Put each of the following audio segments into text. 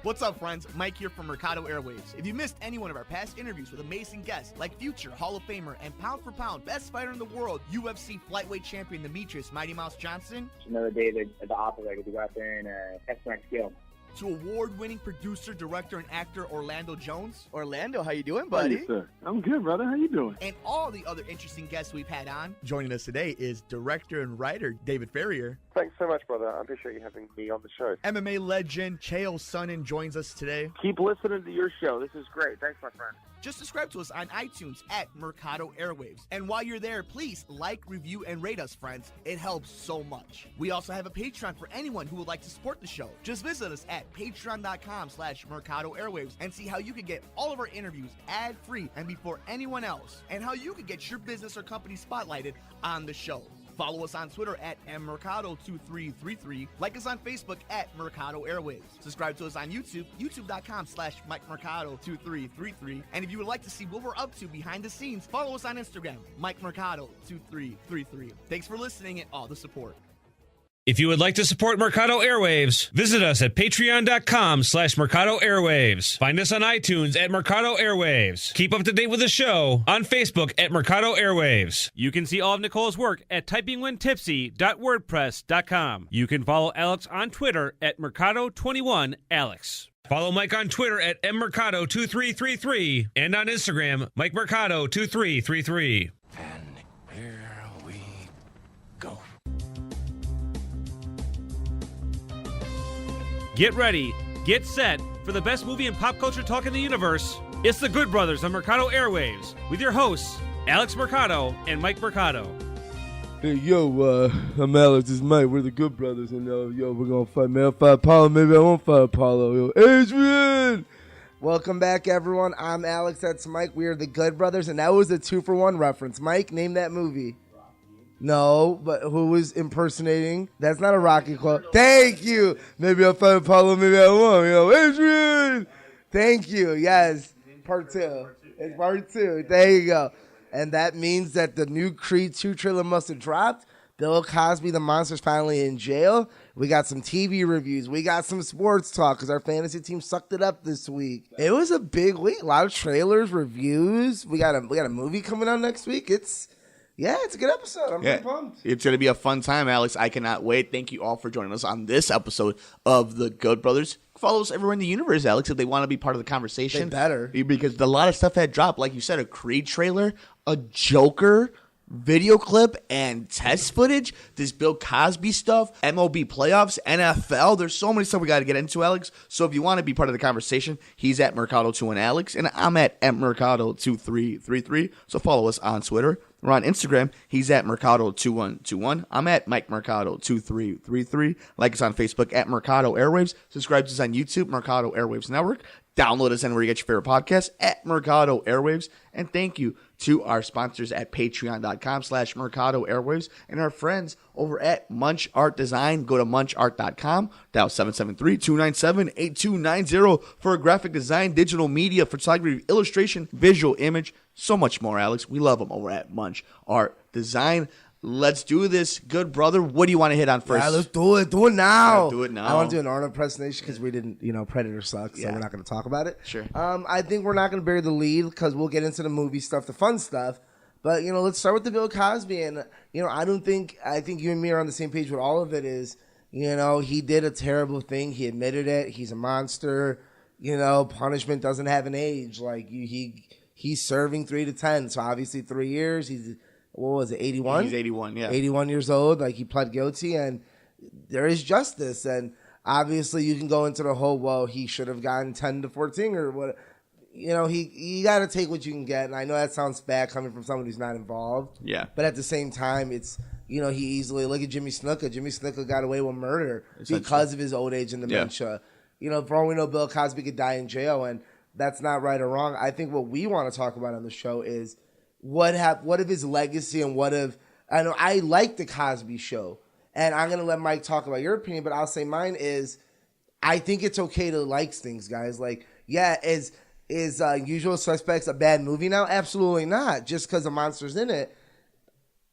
What's up, friends? Mike here from Mercado Airwaves. If you missed any one of our past interviews with amazing guests like future Hall of Famer and pound for pound best fighter in the world, UFC flyweight champion Demetrius Mighty Mouse Johnson, another day at the office, I get to go out there and test my skill. to award-winning producer, director, and actor Orlando Jones, Orlando, how you doing, buddy? Hey, sir. I'm good, brother. How you doing? and all the other interesting guests we've had on. Joining us today is director and writer David Ferrier. Thanks so much, brother. I appreciate you having me on the show. MMA legend Chael Sonnen joins us today. Keep listening to your show. This is great. Thanks, my friend. Just subscribe to us on iTunes at Mercado Airwaves. And while you're there, please like, review, and rate us, friends. It helps so much. We also have a Patreon for anyone who would like to support the show. Just visit us at patreon.com/Mercado Airwaves and see how you can get all of our interviews ad-free and before anyone else, and how you can get your business or company spotlighted on the show. Follow us on Twitter at mmercado2333. Like us on Facebook at Mercado Airwaves. Subscribe to us on YouTube, youtube.com/MikeMercado2333. And if you would like to see what we're up to behind the scenes, follow us on Instagram, MikeMercado2333. Thanks for listening and all the support. If you would like to support Mercado Airwaves, visit us at patreon.com/Mercado Airwaves. Find us on iTunes at Mercado Airwaves. Keep up to date with the show on Facebook at Mercado Airwaves. You can see all of Nicole's work at typingwhentipsy.wordpress.com. You can follow Alex on Twitter at Mercado21Alex. Follow Mike on Twitter at mmercado2333 and on Instagram, MikeMercado2333. And here we go. Get ready, get set for the best movie and pop culture talk in the universe. It's The Good Brothers on Mercado Airwaves with your hosts, Alex Mercado and Mike Mercado. Hey, yo, I'm Alex, this is Mike, we're the Good Brothers, and yo, we're gonna fight, man. I'll fight Apollo, maybe I won't fight Apollo, yo, Adrian! Welcome back, everyone. I'm Alex, that's Mike. We are the Good Brothers, and that was a 2-for-1 reference. Mike, name that movie. No, but who was impersonating? That's not a Rocky quote. Thank you. Maybe I'll fight Apollo, maybe I won't. Yo, Adrian! Thank you. Yes, part 2. It's part 2. There you go. And that means that the new Creed 2 trailer must have dropped. Bill Cosby, the monster's finally in jail. We got some TV reviews. We got some sports talk because our fantasy team sucked it up this week. It was a big week. A lot of trailers, reviews. We got a movie coming out next week. It's a good episode. I'm pretty pumped. It's going to be a fun time, Alex. I cannot wait. Thank you all for joining us on this episode of The Good Brothers. Follow us everywhere in the universe, Alex, if they want to be part of the conversation. They better. Because a lot of stuff had dropped. Like you said, a Creed trailer, a Joker video clip, and test footage. This Bill Cosby stuff, MLB playoffs, NFL. There's so many stuff we got to get into, Alex. So if you want to be part of the conversation, he's at Mercado21Alex, and I'm at Mercado2333. So follow us on Twitter. We're on Instagram. He's at Mercado2121. I'm at Mike Mercado2333. Like us on Facebook at Mercado Airwaves. Subscribe to us on YouTube, Mercado Airwaves Network. Download us anywhere you get your favorite podcasts at Mercado Airwaves. And thank you to our sponsors at patreon.com/Mercado Airwaves and our friends over at Munch Art Design. Go to munchart.com, dial 773-297-8290 for a graphic design, digital media, photography, illustration, visual image, so much more, Alex. We love them over at Munch Art Design. Let's do this, good brother. What do you want to hit on first? Yeah, let's do it. Do it now. Do it now. I want to do an Arnold impersonation because we didn't, Predator sucks, so we're not going to talk about it. Sure. I think we're not going to bury the lead because we'll get into the movie stuff, the fun stuff. But, let's start with the Bill Cosby. And, I think you and me are on the same page with all of it is, he did a terrible thing. He admitted it. He's a monster. Punishment doesn't have an age. Like, he's serving 3 to 10. So, obviously, 3 years. He's... What was it, 81? He's 81, yeah. 81 years old. Like, he pled guilty, and there is justice. And obviously, you can go into the whole, well, he should have gotten 10 to 14 or what. You got to take what you can get. And I know that sounds bad coming from someone who's not involved. Yeah. But at the same time, it's, he easily, look at Jimmy Snuka. Jimmy Snuka got away with murder because of his old age and dementia. Yeah. For all we know, Bill Cosby could die in jail, and that's not right or wrong. I think what we want to talk about on the show is, what of his legacy and what of I like the Cosby Show, and I'm gonna let Mike talk about your opinion, but I'll say mine is I think it's okay to like things, guys. Like, is Usual Suspects a bad movie now? Absolutely not. Just because a monster's in it,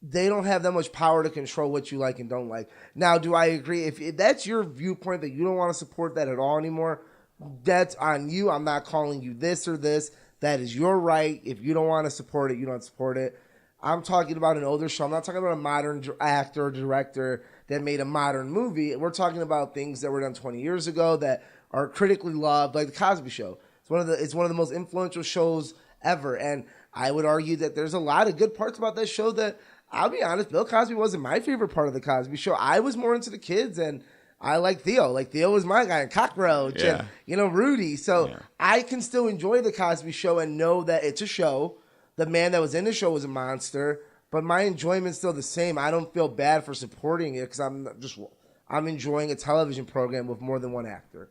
they don't have that much power to control what you like and don't like. Now, do I agree? If that's your viewpoint that you don't want to support that at all anymore, That's on you. I'm not calling you this or this. That is your right. If you don't want to support it, you don't support it. I'm talking about an older show. I'm not talking about a modern actor or director that made a modern movie. We're talking about things that were done 20 years ago that are critically loved, like the Cosby Show. It's one of the most influential shows ever, and I would argue that there's a lot of good parts about that show that, I'll be honest, Bill Cosby wasn't my favorite part of the Cosby Show. I was more into the kids, and I like Theo. Like, Theo was my guy, and Cockroach, and, Rudy. So I can still enjoy the Cosby Show and know that it's a show. The man that was in the show was a monster, but my enjoyment's still the same. I don't feel bad for supporting it because I'm enjoying a television program with more than one actor.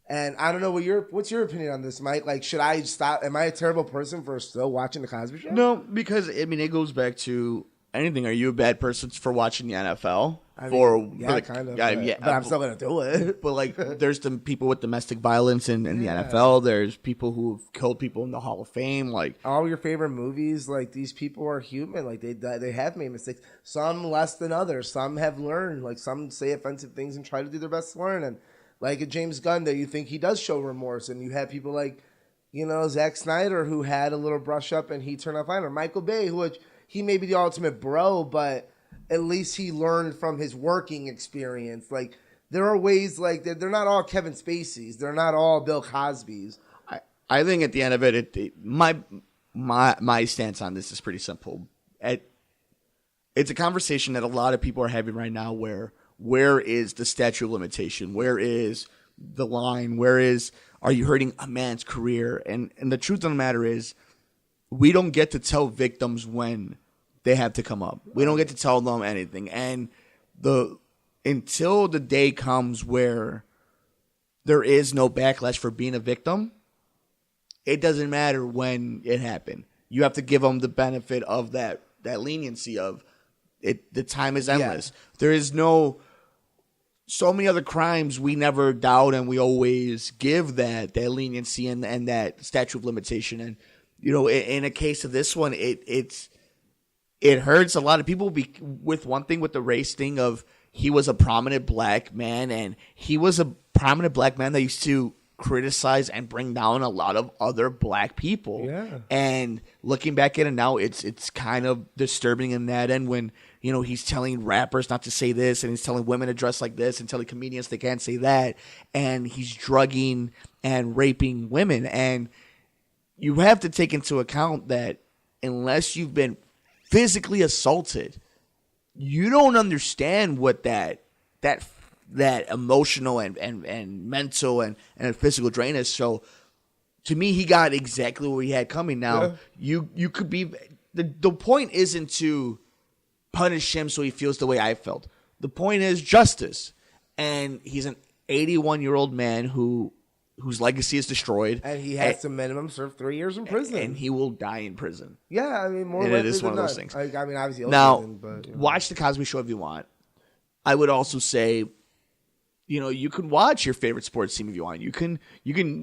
And I don't know what's your opinion on this, Mike? Like, should I stop? Am I a terrible person for still watching the Cosby Show? No, because it goes back to anything. Are you a bad person for watching the NFL? Kind of. But I'm still gonna do it. But like, there's the people with domestic violence in the NFL. There's people who've killed people in the Hall of Fame. Like, all your favorite movies, like, these people are human. Like, they have made mistakes. Some less than others. Some have learned. Like, some say offensive things and try to do their best to learn. And like a James Gunn, that you think he does show remorse, and you have people like, Zack Snyder, who had a little brush up and he turned out fine, or Michael Bay, who he may be the ultimate bro, but at least he learned from his working experience. Like, there are ways, like, they're not all Kevin Spaceys, they're not all Bill Cosbys. I think at the end of it, my stance on this is pretty simple. It's a conversation that a lot of people are having right now where is the statute of limitation? Where is the line? Are you hurting a man's career? And the truth of the matter is, we don't get to tell victims when they have to come up. We don't get to tell them anything. And until the day comes where there is no backlash for being a victim, it doesn't matter when it happened. You have to give them the benefit of that leniency of it. The time is endless. Yeah. There is so many other crimes we never doubt, and we always give that leniency and that statute of limitation. And in a case of this one, it hurts a lot of people with one thing, with the race thing of, he was a prominent black man, and he was a prominent black man that used to criticize and bring down a lot of other black people. Yeah. And looking back at it now, it's kind of disturbing in that end when, he's telling rappers not to say this, and he's telling women to dress like this, and telling comedians they can't say that, and he's drugging and raping women. And you have to take into account that unless you've been physically assaulted, you don't understand what that emotional and mental and physical drain is. So to me, he got exactly what he had coming. Now, you could be the point isn't to punish him so he feels the way I felt. The point is justice. And he's an 81-year-old man whose legacy is destroyed. And he has to minimum serve 3 years in prison. And he will die in prison. Yeah, I mean, more and likely it is one than of those not. things. I mean, obviously, now, watch The Cosby Show if you want. I would also say, you can watch your favorite sports team if you want. You can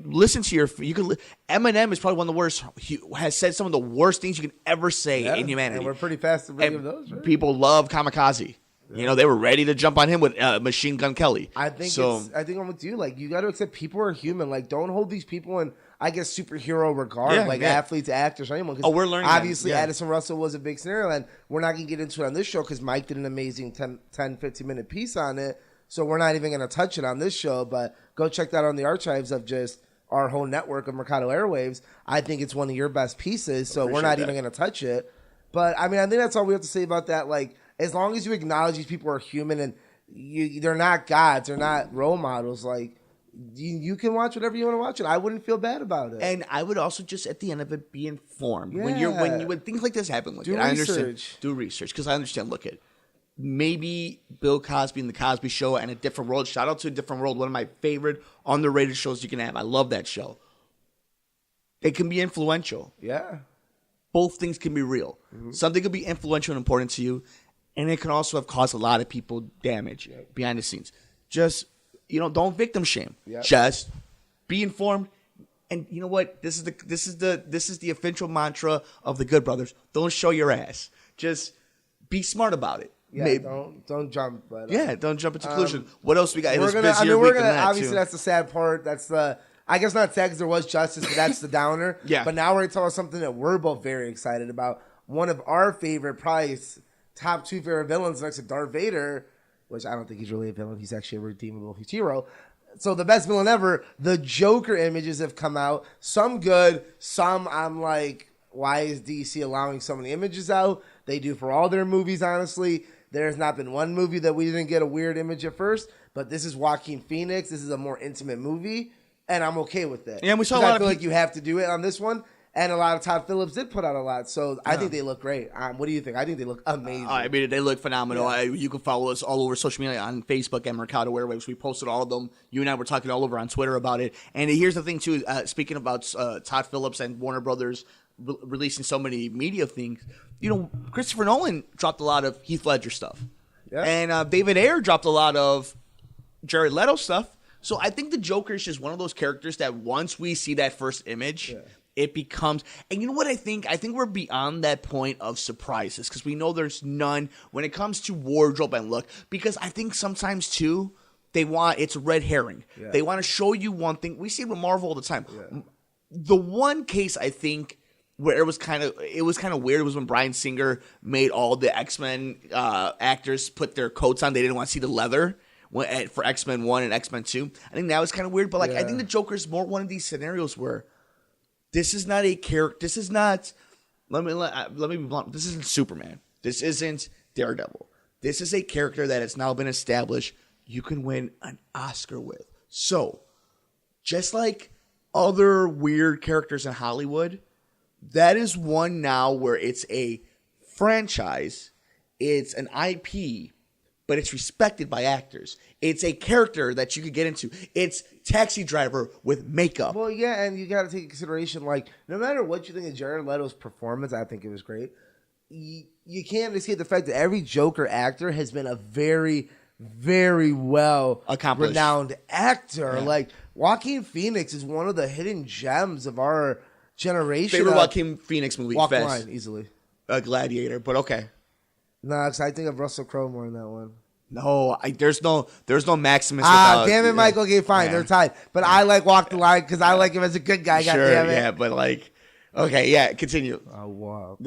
listen to Eminem is probably one of the worst. He has said some of the worst things you can ever say in humanity. And we're pretty fast to bring of those, right? People love Kamikaze. Yeah. They were ready to jump on him with Machine Gun Kelly. I think I'm with you. Like, you got to accept people are human. Like, don't hold these people in, I guess, superhero regard, athletes, actors, or anyone. Oh, we're learning. Obviously, Addison Russell was a big scenario, and we're not going to get into it on this show because Mike did an amazing 10, 15-minute piece on it. So we're not even going to touch it on this show, but go check that on the archives of just our whole network of Mercado Airwaves. I think it's one of your best pieces, so we're not even going to touch it. But, I mean, I think that's all we have to say about that. Like, as long as you acknowledge these people are human and they're not gods, they're not role models, like, you can watch whatever you want to watch, and I wouldn't feel bad about it. And I would also just, at the end of it, be informed. Yeah. When things like this happen, do research. Do research, because I understand, look at maybe Bill Cosby and The Cosby Show and A Different World. Shout out to A Different World, one of my favorite underrated shows you can have. I love that show. It can be influential. Yeah. Both things can be real. Mm-hmm. Something could be influential and important to you, and it can also have caused a lot of people damage behind the scenes. Just, don't victim shame. Yep. Just be informed. And you know what? This is the official mantra of the Good Brothers. Don't show your ass. Just be smart about it. Yeah, don't jump. But, don't jump into conclusion. What else we got? We're gonna obviously that's the sad part. That's the I guess not sad because there was justice, but that's the downer. Yeah. But now we're talking about something that we're both very excited about. One of our favorite, probably top 2 favorite villains next to Darth Vader, which I don't think he's really a villain. He's actually a redeemable hero. So the best villain ever, the Joker images have come out. Some good, some I'm like, why is DC allowing so many images out? They do for all their movies, honestly. There's not been one movie that we didn't get a weird image at first, but this is Joaquin Phoenix. This is a more intimate movie, and I'm okay with that. Yeah, we saw a 'Cause lot I of feel like you have to do it on this one, and a lot of Todd Phillips did put out a lot, so I think they look great. What do you think? I think they look amazing. I mean, they look phenomenal. Yeah. You can follow us all over social media on Facebook at Mercado Airwaves. We posted all of them. You and I were talking all over on Twitter about it. And here's the thing, too. Speaking about Todd Phillips and Warner Brothers releasing so many media things, Christopher Nolan dropped a lot of Heath Ledger stuff. Yeah. And David Ayer dropped a lot of Jared Leto stuff. So I think the Joker is just one of those characters that once we see that first image, it becomes, and you know what I think? I think we're beyond that point of surprises because we know there's none when it comes to wardrobe and look. Because I think sometimes too, it's a red herring. Yeah. They want to show you one thing. We see it with Marvel all the time. Yeah. The one case I think where it was kind of weird was when Bryan Singer made all the X-Men actors put their coats on. They didn't want to see the leather for X-Men 1 and X-Men 2. I think that was kind of weird, but I think the Joker is more one of these scenarios where this is not a character. This is not. Let me be blunt. This isn't Superman. This isn't Daredevil. This is a character that has now been established. You can win an Oscar with. So, just like other weird characters in Hollywood, that is one now where it's a franchise. It's an IP. But it's respected by actors. It's a character that you could get into. It's Taxi Driver with makeup. Well, yeah, and you got to take into consideration, no matter what you think of Jared Leto's performance, I think it was great. You can't escape the fact that every Joker actor has been a very, very well accomplished, renowned actor. Yeah. Like Joaquin Phoenix is one of the hidden gems of our generation. Favorite Joaquin Phoenix movie? Walk the Line, easily. Gladiator, but okay. Nah, because I think of Russell Crowe more in that one. No, there's no Maximus. Damn it, Michael. Okay, fine, they're tied. But I like Walk the Line because I like him as a good guy. Sure, goddammit. Yeah, but okay, yeah, continue. Wow.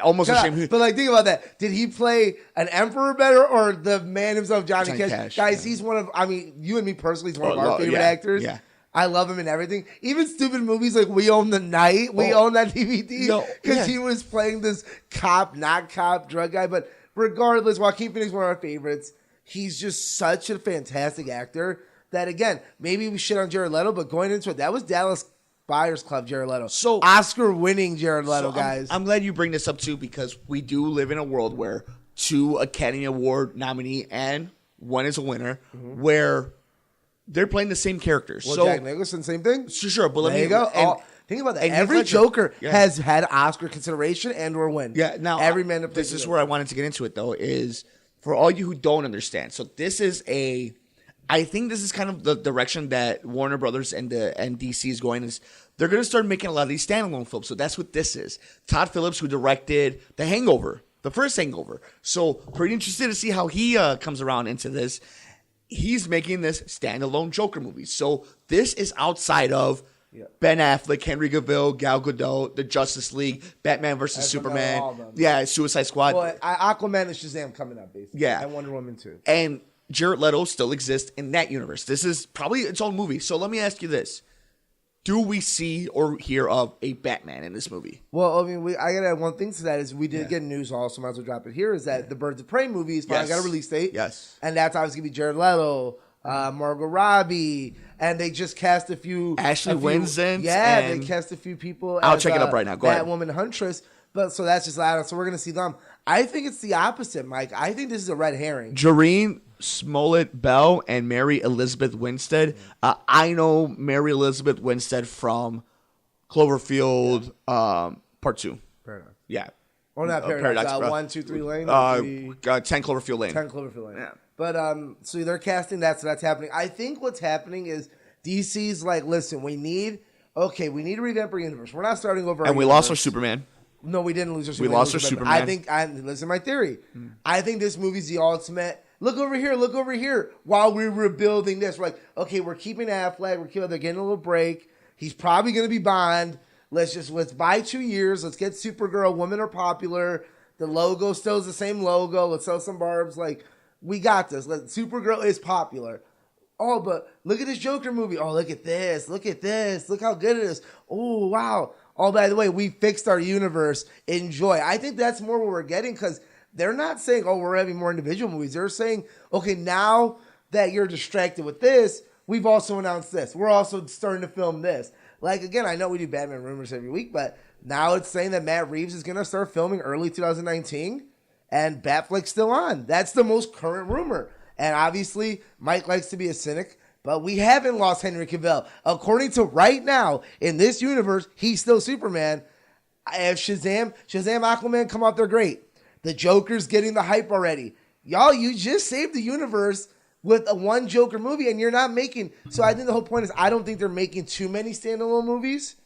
Almost a shame. But think about that. Did he play an emperor better or the man himself, Johnny Cash? Guys, he's one of. I mean, you and me personally, he's one of our favorite actors. Yeah. I love him in everything. Even stupid movies like We Own the Night. We own that DVD because he was playing this cop, not cop, drug guy. But regardless, Joaquin Phoenix is one of our favorites. He's just such a fantastic actor that, again, maybe we shit on Jared Leto, but going into it, that was Dallas Buyers Club Jared Leto. So Oscar-winning Jared Leto, guys. I'm glad you bring this up, too, because we do live in a world where 2 Academy Award nominee and 1 is a winner, where they're playing the same characters. Well, Jack Nicholson, same thing. Sure, but there you go. Think about that. Every Joker has had Oscar consideration and or win. Yeah. Now, every man. This is where I wanted to get into it, though. Is for all you who don't understand. So this is I think this is kind of the direction that Warner Brothers and DC is going. Is they're going to start making a lot of these standalone films. So that's what this is. Todd Phillips, who directed The Hangover, the first Hangover. So pretty interested to see how he comes around into this. He's making this standalone Joker movie. So this is outside of Ben Affleck, Henry Cavill, Gal Gadot, the Justice League, Batman versus Superman. Suicide Squad. Well, Aquaman and Shazam coming up, basically. Yeah. And Wonder Woman, too. And Jared Leto still exists in that universe. This is probably its own movie. So let me ask you this. Do we see or hear of a Batman in this movie? Well, I mean, I got to add one thing to that is we did get news also, might as well drop it here, is that the Birds of Prey movie is finally got a release date. Yes. And that's obviously going to be Jared Leto, Margot Robbie, and they just cast a few... Ashley Winston. Yeah, they cast a few people I'll check it up right now. Go ahead. Batwoman Huntress. But so that's just loud. So we're going to see them. I think it's the opposite, Mike. I think this is a red herring. Jareen Smollett Bell and Mary Elizabeth Winstead. I know Mary Elizabeth Winstead from Cloverfield Part 2. Paradox. Yeah. Oh, not Paradox. 1, 2, 3 Lane? 10 Cloverfield Lane. 10 Cloverfield Lane. Yeah. But so they're casting that, so that's happening. I think what's happening is DC's like, listen, we need to revamp our universe. We're not starting over. And we lost our Superman. No, we didn't lose our Superman. We lost our Superman. I think, listen to my theory. I think this movie's the ultimate. look over here, look over here. While we were building this, we're like, okay, we're keeping Affleck. They're getting a little break. He's probably going to be Bond. Let's buy 2 years. Let's get Supergirl. Women are popular. The logo still is the same logo. Let's sell some barbs. Like, we got this. Supergirl is popular. Oh, but look at this Joker movie. Oh, look at this. Look at this. Look how good it is. Oh, wow. Oh, by the way, we fixed our universe. Enjoy. I think that's more what we're getting because they're not saying, oh, we're having more individual movies. They're saying, okay, now that you're distracted with this, we've also announced this. We're also starting to film this. Like, again, I know we do Batman rumors every week, but now it's saying that Matt Reeves is going to start filming early 2019 and Batfleck's still on. That's the most current rumor. And obviously, Mike likes to be a cynic, but we haven't lost Henry Cavill. According to right now, in this universe, he's still Superman. If Shazam, Aquaman come out, they're great. The Joker's getting the hype already. Y'all, you just saved the universe with a one Joker movie, and you're not making. So I think the whole point is I don't think they're making too many standalone movies.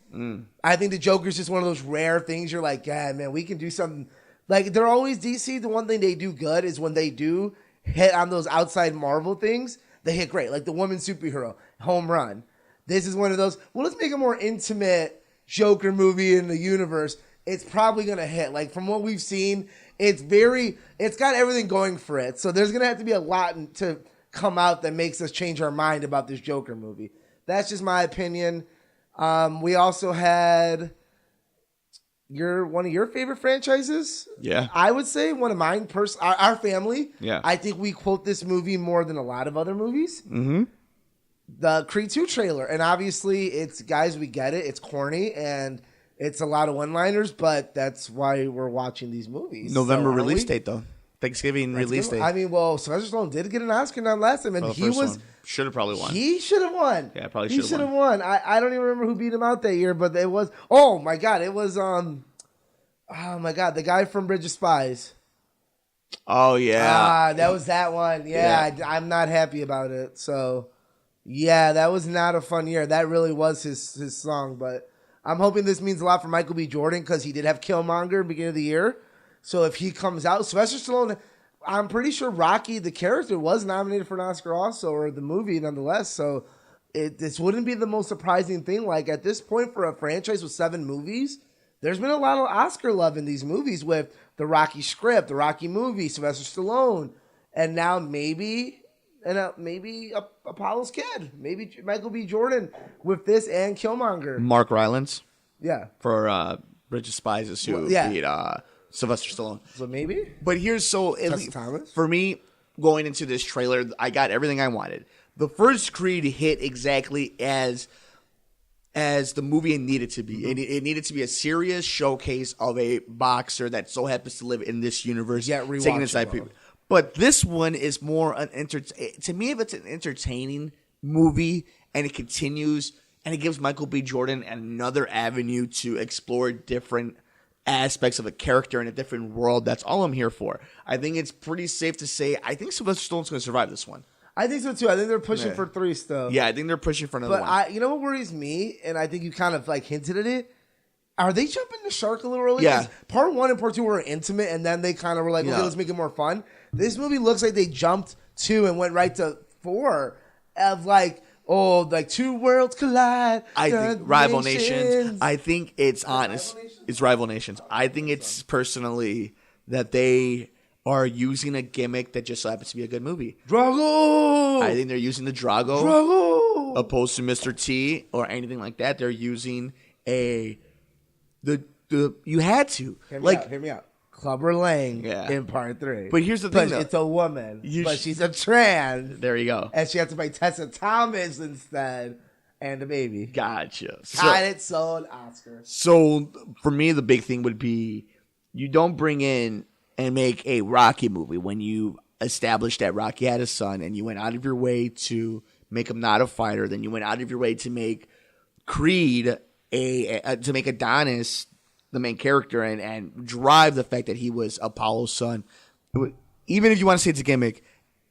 I think the Joker's just one of those rare things. You're like, God, man, we can do something. Like they're always DC. The one thing they do good is when they do hit on those outside Marvel things, they hit great. Like the woman superhero, home run. This is one of those. Well, let's make a more intimate Joker movie in the universe. It's probably gonna hit. Like from what we've seen, it's got everything going for it. So there's gonna have to be a lot to come out that makes us change our mind about this Joker movie. That's just my opinion. We also had one of your favorite franchises. Yeah. I would say one of mine, our family. Yeah. I think we quote this movie more than a lot of other movies. Mm-hmm. The Creed 2 trailer. And obviously, it's, guys, we get it. It's corny and it's a lot of one-liners, but that's why we're watching these movies. November release date, though. Thanksgiving release date. I mean, well, Sylvester Stallone did get an Oscar now last time, and he was should have probably won. He should have won. Yeah, probably he should have won. I don't even remember who beat him out that year, but it was. Oh my God, it was oh my God, the guy from Bridge of Spies. Oh yeah, that was that one. Yeah. I'm not happy about it. So yeah, that was not a fun year. That really was his song, but I'm hoping this means a lot for Michael B. Jordan because he did have Killmonger beginning of the year. So if he comes out, Sylvester Stallone, I'm pretty sure Rocky, the character, was nominated for an Oscar also, or the movie nonetheless. So this wouldn't be the most surprising thing. Like at this point for a franchise with 7 movies, there's been a lot of Oscar love in these movies with the Rocky script, the Rocky movie, Sylvester Stallone, and now maybe Apollo's Kid, maybe Michael B. Jordan with this and Killmonger. Mark Rylance. Yeah. For Bridge of Spies is who beat Sylvester Stallone. So maybe. But here's Thomas? For me, going into this trailer, I got everything I wanted. The first Creed hit exactly as the movie needed to be. It needed to be a serious showcase of a boxer that so happens to live in this universe. Yeah, taking inside people. But this one is more to me, if it's an entertaining movie and it continues and it gives Michael B. Jordan another avenue to explore different aspects of a character in a different world, that's all I'm here for. I think it's pretty safe to say I think Sylvester Stallone's going to survive this one. I think so too. I think they're pushing for 3 still. Yeah, I think they're pushing for another one. But you know what worries me, and I think you kind of like hinted at it. Are they jumping the shark a little early? Yeah. Part 1 and part 2 were intimate, and then they kind of were like, okay, let's make it more fun. This movie looks like they jumped 2 and went right to 4 of like, oh, like 2 worlds collide. I think Rival Nations. I think it's honest. It's Rival Nations. I think it's personally that they are using a gimmick that just so happens to be a good movie. Drago! I think they're using the Drago. Opposed to Mr. T or anything like that. They're using you had to. Hear me out. Clubber Lang in part 3. But here's the thing, it's a woman, but she's a trans. There you go. And she has to play Tessa Thomas instead and a baby. Gotcha. Got it, sold, Oscar. So for me, the big thing would be you don't bring in and make a Rocky movie when you established that Rocky had a son and you went out of your way to make him not a fighter. Then you went out of your way to make Creed to make Adonis the main character and drive the fact that he was Apollo's son. Even if you want to say it's a gimmick,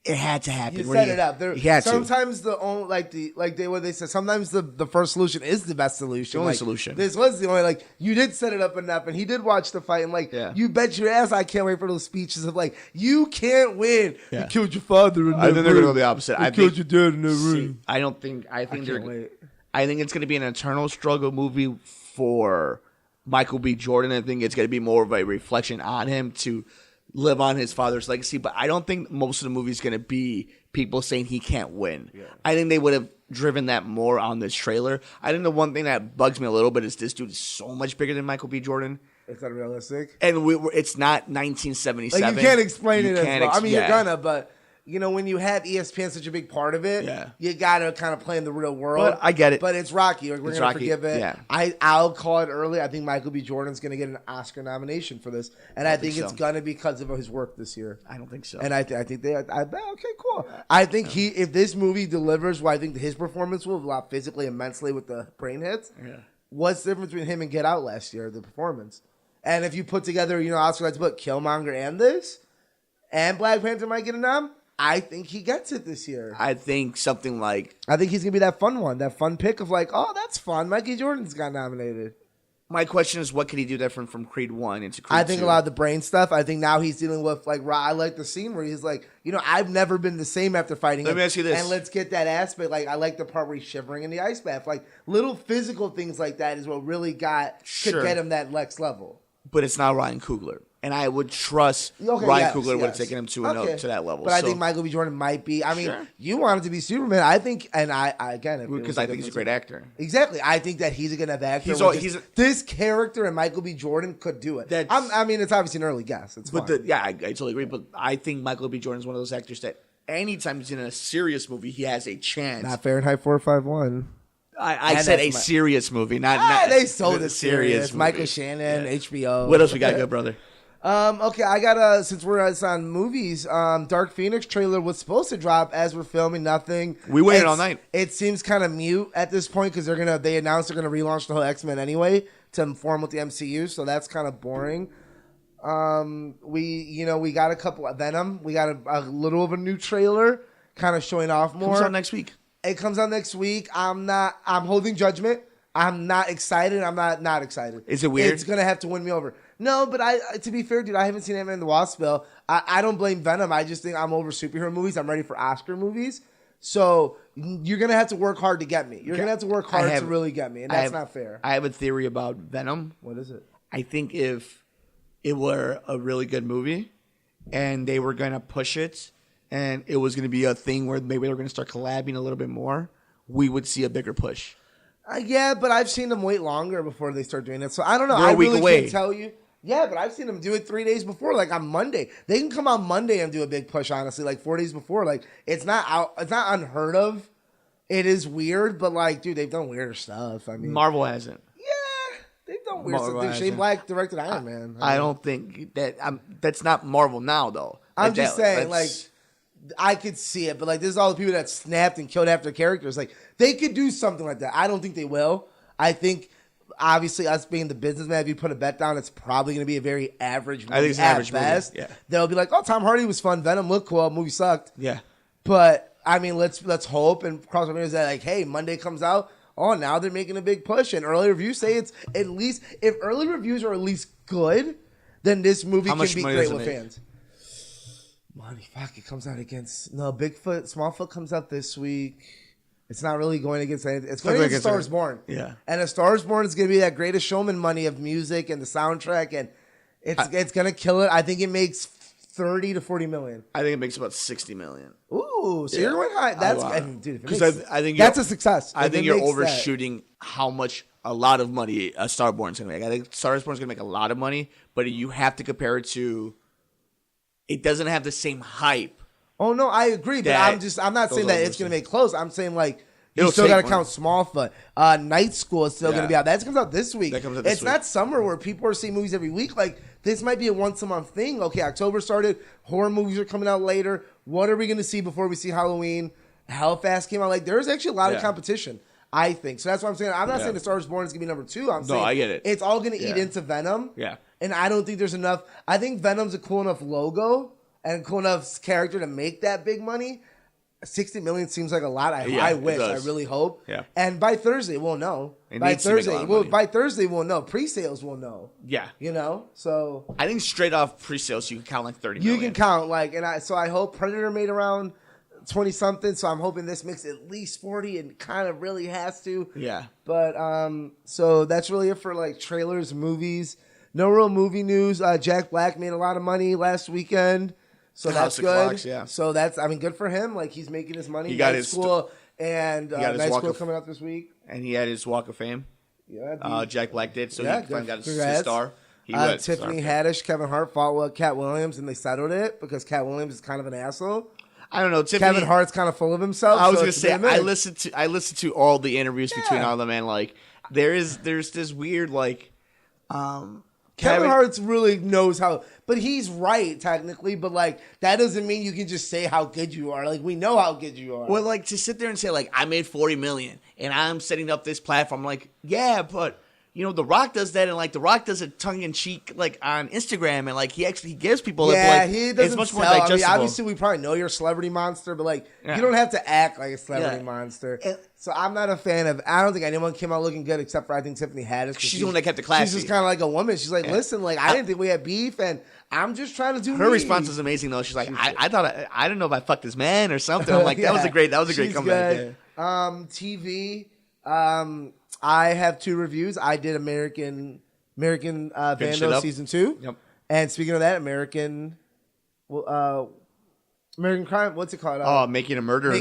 It had to happen. You set it up. He had to. Sometimes the only what they said. Sometimes the first solution is the best solution. The only solution. This was the only you did set it up enough, and he did watch the fight, and you bet your ass I can't wait for those speeches of you can't win. Yeah. You killed your father. I think they're gonna go the opposite. I killed think, your dad in the room. I don't think. I think they're. Wait. I think it's gonna be an eternal struggle movie for Michael B. Jordan. I think it's gonna be more of a reflection on him to live on his father's legacy. But I don't think most of the movie is gonna be people saying he can't win. Yeah. I think they would have driven that more on this trailer. I think the one thing that bugs me a little bit is this dude is so much bigger than Michael B. Jordan. It's unrealistic. And it's not 1977. You can't explain it as well. I mean, yeah. you're gonna, but when you have ESPN such a big part of it, you gotta kind of play in the real world. But I get it. But it's Rocky. We're gonna forgive it. Yeah. I'll call it early. I think Michael B. Jordan's gonna get an Oscar nomination for this, and I think it's gonna be because of his work this year. I don't think so. And I think they. Okay, cool. I think if this movie delivers, I think his performance will a lot physically and mentally with the brain hits. Yeah. What's the difference between him and Get Out last year? The performance. And if you put together, Oscar Light's book, Killmonger and this, and Black Panther might get a nom, I think he gets it this year. I think something like... I think he's going to be that fun one, that fun pick of oh, that's fun. Michael Jordan's got nominated. My question is, what can he do different from Creed 1 into Creed 2? I think a lot of the brain stuff. I think now he's dealing with, I like the scene where he's I've never been the same after fighting him. Let me ask you this. And let's get that aspect. I like the part where he's shivering in the ice bath. Little physical things like that is what really could get him that next level. But it's not Ryan Coogler. And I would trust Ryan Coogler would have taken him to that level. But I think Michael B. Jordan might be. I mean, you want him to be Superman. I think, and because I think he's a great actor. Exactly. I think that he's a good enough actor. This character and Michael B. Jordan could do it. I mean, it's obviously an early guess. It's fine. I totally agree. But I think Michael B. Jordan is one of those actors that anytime he's in a serious movie, he has a chance. Not Fahrenheit 451. I said a serious movie, not they sold it serious. Movie. Michael Shannon, HBO. What else we got, good brother? Okay, I got since we're on movies, Dark Phoenix trailer was supposed to drop as we're filming. Nothing. We waited all night. It seems kind of mute at this point because they announced they're gonna relaunch the whole X-Men anyway to inform with the MCU, so that's kind of boring. We got a couple of Venom. We got a little of a new trailer, kind of showing off more. Comes out next week. It comes out next week. I'm holding judgment. I'm not excited. I'm not excited. Is it weird? It's going to have to win me over. No, but to be fair, dude, I haven't seen Ant-Man and the Wasp bill. I don't blame Venom. I just think I'm over superhero movies. I'm ready for Oscar movies. So you're going to have to work hard to get me. You're going to have to work hard to really get me, and that's not fair. I have a theory about Venom. What is it? I think if it were a really good movie and they were going to push it and it was going to be a thing where maybe they were going to start collabing a little bit more, we would see a bigger push. Yeah, but I've seen them wait longer before they start doing it. So I don't know. They're I a week really away. can't tell you. Yeah, but I've seen them do it 3 days before, on Monday. They can come on Monday and do a big push, honestly, 4 days before. It's not unheard of. It is weird, but dude, they've done weirder stuff. I mean, Marvel hasn't. Yeah, they've done weird stuff. Shane Black directed Iron Man. I don't think that that's not Marvel now, though. I'm just saying, I could see it, but this is all the people that snapped and killed after characters. They could do something like that. I don't think they will. I think, obviously, us being the businessman, if you put a bet down, it's probably going to be a very average movie. I think it's an average best. movie. Yeah. They'll be like, oh, Tom Hardy was fun. Venom looked cool. Movie sucked. Yeah. But, I mean, let's hope and cross our fingers that, hey, Monday comes out. Oh, now they're making a big push. And early reviews say it's at least, if early reviews are at least good, then this movie can be great with fans. Money, fuck, it comes out against... No, Smallfoot comes out this week. It's not really going against anything. It's going against A Star Is Born. Yeah. And A Star Is Born is going to be that Greatest Showman money of music and the soundtrack, and it's going to kill it. I think it makes 30 to 40 million. I think it makes about 60 million. Ooh, so you're going high. That's... dude, because I think that's a success. I think you're overshooting how much... A lot of money A Star Is Born is going to make. I think Star Is Born is going to make a lot of money, but you have to compare it to... It doesn't have the same hype. Oh no, I agree, but I'm not saying that it's going to make close. I'm saying you still got to count Smallfoot. Night School is still going to be out. That comes out this week. It's not summer where people are seeing movies every week. This might be a once a month thing. Okay, October started. Horror movies are coming out later. What are we going to see before we see Halloween? How Fast came out. There's actually a lot of competition, I think. So that's what I'm saying. I'm not saying The Star Is Born is going to be number 2. I'm saying I get it. It's all going to eat into Venom. Yeah. And I don't think there's enough. I think Venom's a cool enough logo and cool enough character to make that big money. 60 million seems like a lot. I wish. I really hope. Yeah. And by Thursday, we'll know. By Thursday, we'll know. Pre-sales, we'll know. Yeah. You know? So I think straight off pre-sales, you can count like 30 million. You can count so I hope Predator made around 20 something. So I'm hoping this makes at least 40 and kind of really has to. Yeah. But so that's really it for like trailers, movies. No real movie news. Jack Black made a lot of money last weekend. So that's good. Clocks, yeah. So that's, good for him. Like, he's making his money. He got his school and Night School coming out this week. And he had his Walk of Fame. Yeah. Jack Black did. So he finally got his star. Tiffany Haddish, Kevin Hart fought with Cat Williams, and they settled it because Cat Williams is kind of an asshole. I don't know. Kevin Hart's kind of full of himself. I was going to say, I listened to all the interviews between all of them, and like, there's this weird, like, Kevin Hart really knows how, but he's right technically. But like that doesn't mean you can just say how good you are. Like we know how good you are. Well, like to sit there and say like I made 40 million and I'm setting up this platform. Like yeah, but you know The Rock does that, and like The Rock does it tongue in cheek like on Instagram, and like he gives people he doesn't it's much more digestible. I mean, obviously we probably know you're a celebrity monster, but like you don't have to act like a celebrity monster. So I'm not a fan of. I don't think anyone came out looking good except for I think Tiffany Haddish. She's the one that kept the classy. She's just kind of like a woman. She's like, listen, like I didn't think we had beef, and I'm just trying to do. Her response was amazing though. She's like, I thought I didn't know if I fucked this man or something. I'm like, that was a great comeback. Good. TV. I have 2 reviews. I did American Vandal season 2. Yep. And speaking of that, American Crime. What's it called? Making a Murder.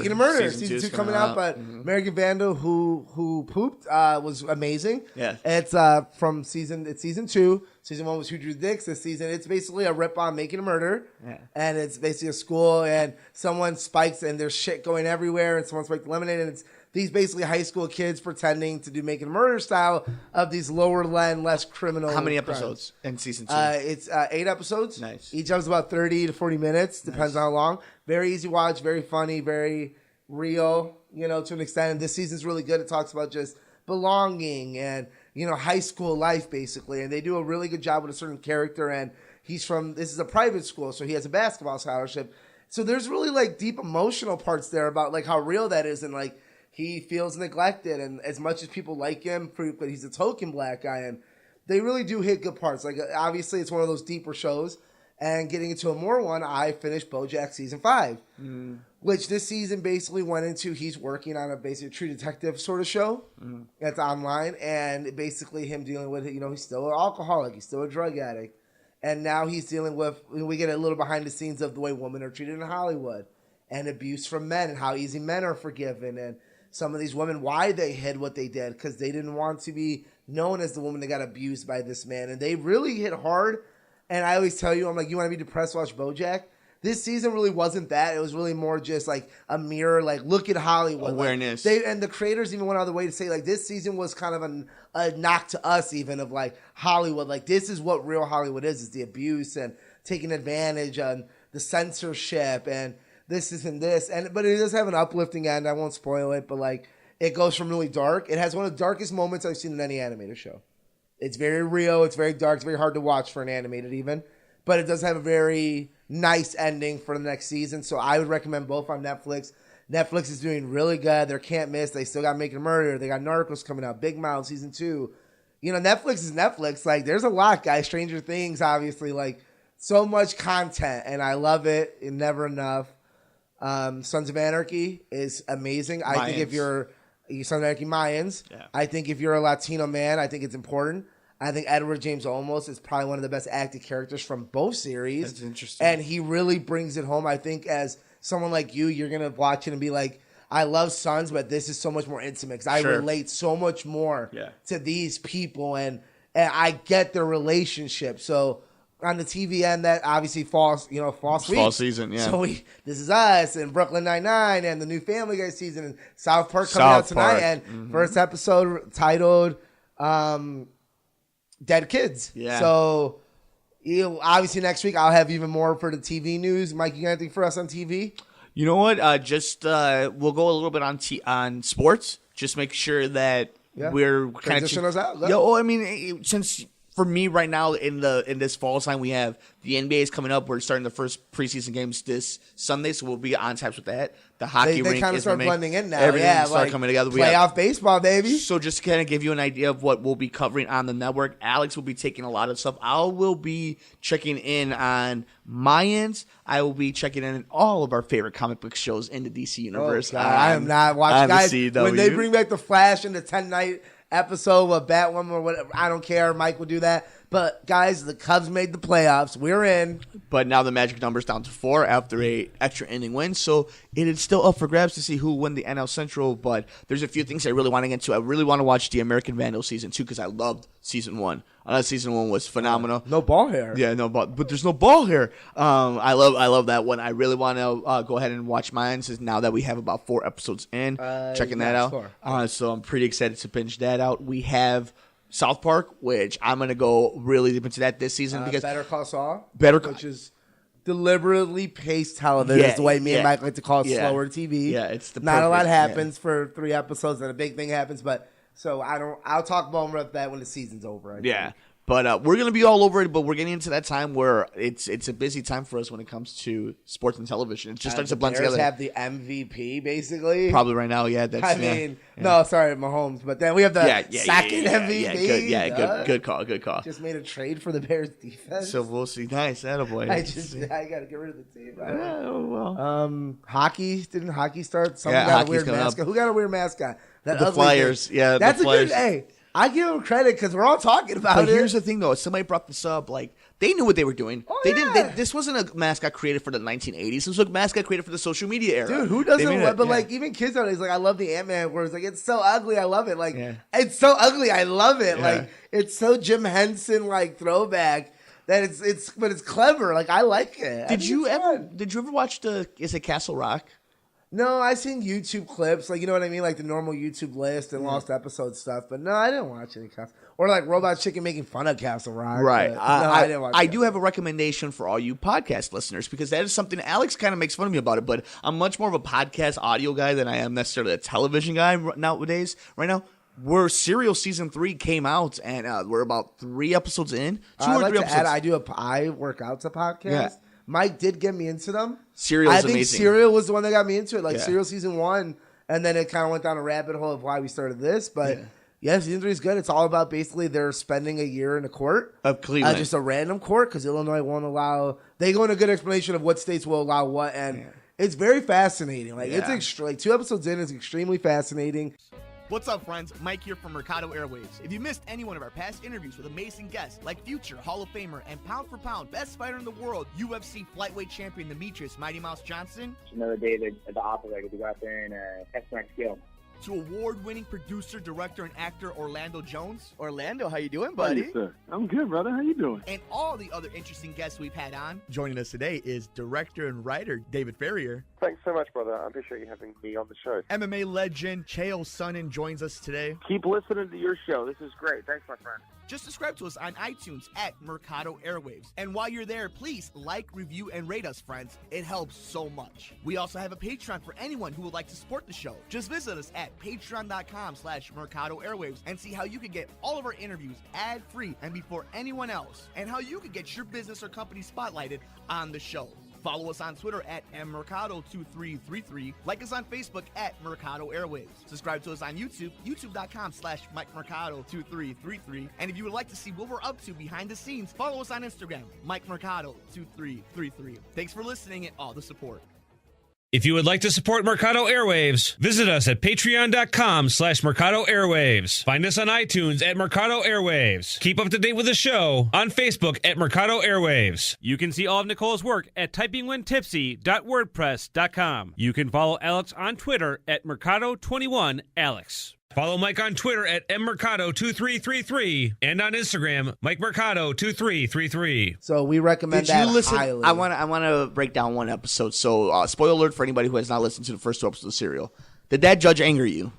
Season 2 coming out. But American Vandal, who pooped, was amazing. Yeah. It's It's season 2. Season 1 was Who Drew Dicks. This season, it's basically a rip on Making a Murder. Yeah. And it's basically a school, and someone spikes, and there's shit going everywhere, and someone spiked lemonade, and it's these basically high school kids pretending to do Making a Murder style of these lower end, less criminal. How many episodes in season 2? It's 8 episodes. Nice. Each episode's about 30 to 40 minutes. Depends on how long. Very easy watch. Very funny. Very real. To an extent. And this season's really good. It talks about just belonging and high school life basically. And they do a really good job with a certain character. And this is a private school, so he has a basketball scholarship. So there's really like deep emotional parts there about like how real that is, and like. He feels neglected, and as much as people like him, but he's a token black guy, and they really do hit good parts. Like, obviously, it's one of those deeper shows, and getting into a more one, I finished BoJack Season 5, which this season basically went into he's working on a basically True Detective sort of show that's online, and basically him dealing with, he's still an alcoholic, he's still a drug addict, and now he's dealing with, we get a little behind the scenes of the way women are treated in Hollywood, and abuse from men, and how easy men are forgiven, and some of these women, why they hid what they did, because they didn't want to be known as the woman that got abused by this man. And they really hit hard. And I always tell you, I'm like, you want to be depressed, watch BoJack. This season really wasn't that. It was really more just like a mirror, like look at Hollywood. Awareness. Like, and the creators even went out of the way to say like this season was kind of a knock to us even of like Hollywood. Like this is what real Hollywood is the abuse and taking advantage on the censorship and this isn't this, but it does have an uplifting end. I won't spoil it, but like it goes from really dark. It has one of the darkest moments I've seen in any animated show. It's very real. It's very dark. It's very hard to watch for an animated even, but it does have a very nice ending for the next season. So I would recommend both on Netflix. Netflix is doing really good. They can't miss. They still got Making a Murder. They got Narcos coming out. Big Mouth season 2. Netflix is Netflix. Like there's a lot, guys. Stranger Things, obviously, like so much content, and I love it. And never enough. Sons of Anarchy is amazing. I think if you're Sons of Anarchy Mayans, I think if you're a Latino man, I think it's important. I think Edward James Olmos is probably one of the best acted characters from both series. That's interesting. And he really brings it home. I think as someone like you're going to watch it and be like, I love Sons, but this is so much more intimate because I relate so much more to these people and I get their relationship. So on the TV end, that obviously fall season, yeah. So This Is Us and Brooklyn Nine-Nine and the new Family Guy season and South Park coming out tonight. And first episode titled Dead Kids. Yeah. So obviously next week I'll have even more for the TV news. Mike, you got anything for us on TV? You know what? We'll go a little bit on sports. Just make sure that we're kind of transition us out. I mean, since for me right now in this fall time, we have the NBA is coming up. We're starting the first preseason games this Sunday, so we'll be on taps with that. The hockey They rink kind of is start blending in now. Everything Yeah, start like coming together. Playoff baseball, baby. So just to kind of give you an idea of what we'll be covering on the network, Alex will be taking a lot of stuff. I will be checking in on my ends. I will be checking in on all of our favorite comic book shows in the DC universe. Oh, God, I am not watching. Guys, when they bring back the Flash in the 10-night episode of Batwoman or whatever, I don't care. Mike will do that. But guys, the Cubs made the playoffs. We're in. But now the magic number's down to 4 after a extra inning win. So it is still up for grabs to see who won the NL Central. But there's a few things I really want to get into. I really want to watch the American Vandal season 2 because I loved season 1. Season 1 was phenomenal. No ball hair. Yeah, no ball, but there's no ball hair. I love that one. I really want to go ahead and watch mine since now that we have about 4 episodes in, checking that out. So I'm pretty excited to binge that out. We have South Park, which I'm gonna go really deep into that this season because Better Call Saul, which is deliberately paced television. Is the way me and Mike like to call it slower TV. Yeah, it's not a lot happens for 3 episodes, and a big thing happens, but. So I'll talk more about that when the season's over. I think. But we're going to be all over it, but we're getting into that time where it's a busy time for us when it comes to sports and television. It just starts to blend together. Have the MVP, basically. Probably right now, yeah. No, sorry, Mahomes. But then we have the second MVP. Good call. Just made a trade for the Bears defense. So we'll see. Nice, attaboy. I got to get rid of the team. Hockey. Didn't hockey start? Someone got a weird mascot. Who got a weird mascot? The Flyers. Thing. Yeah, that's the Flyers. A good. Hey, I give them credit because we're all talking about it. But here's the thing, though. Somebody brought this up. Like, they knew what they were doing. This wasn't a mascot created for the 1980s. This was a mascot created for the social media era. Dude, who doesn't? Like, even kids nowadays, like, I love the Ant-Man where it's like, it's so ugly, I love it. Like, it's so ugly, I love it. Like, it's so Jim Henson like throwback that it's clever. Like, I like it. Did you ever watch is it Castle Rock? No, I seen YouTube clips, like, you know what I mean, like the normal YouTube list and lost episode stuff. But no, I didn't watch any Castle. Or like Robot Chicken making fun of Castle Rock. Right. I didn't watch. I do have a recommendation for all you podcast listeners because that is something Alex kind of makes fun of me about it. But I'm much more of a podcast audio guy than I am necessarily a television guy nowadays. Right now, where Serial season 3 came out, and we're about 3 episodes in. 2 or 3 episodes. I work out to podcast. Yeah. Mike did get me into them. Serial is amazing. I think Serial was the one that got me into it. Like Serial season 1, and then it kind of went down a rabbit hole of why we started this. But season 3 is good. It's all about basically they're spending a year in a court of Cleveland, just a random court because Illinois won't allow. They go into a good explanation of what states will allow what, and it's very fascinating. Like it's like 2 episodes in, it's extremely fascinating. What's up, friends? Mike here from Mercado Airwaves. If you missed any one of our past interviews with amazing guests like future Hall of Famer and pound for pound best fighter in the world, UFC flyweight champion Demetrius Mighty Mouse Johnson, another day at the operator to go out there and test my skill. To award-winning producer, director, and actor Orlando Jones. Orlando, how you doing, buddy? Hey, sir. I'm good, brother. How you doing? And all the other interesting guests we've had on. Joining us today is director and writer David Ferrier. Thanks so much, brother. I appreciate you having me on the show. MMA legend Chael Sonnen joins us today. Keep listening to your show. This is great. Thanks, my friend. Just subscribe to us on iTunes at Mercado Airwaves. And while you're there, please like, review, and rate us, friends. It helps so much. We also have a Patreon for anyone who would like to support the show. Just visit us at patreon.com/Mercado Airwaves and see how you can get all of our interviews ad-free and before anyone else, and how you can get your business or company spotlighted on the show. Follow us on Twitter at mmercado2333. Like us on Facebook at Mercado Airwaves. Subscribe to us on YouTube, youtube.com/MikeMercado2333. And if you would like to see what we're up to behind the scenes, follow us on Instagram, MikeMercado2333. Thanks for listening and all the support. If you would like to support Mercado Airwaves, visit us at patreon.com/Mercado Airwaves. Find us on iTunes at Mercado Airwaves. Keep up to date with the show on Facebook at Mercado Airwaves. You can see all of Nicole's work at typingwhentipsy.wordpress.com. You can follow Alex on Twitter at Mercado21Alex. Follow Mike on Twitter at mmercado2333 and on Instagram, MikeMercado2333. So we recommend that highly. I want to break down one episode. So spoiler alert for anybody who has not listened to the first 2 episodes of Serial. Did that judge anger you?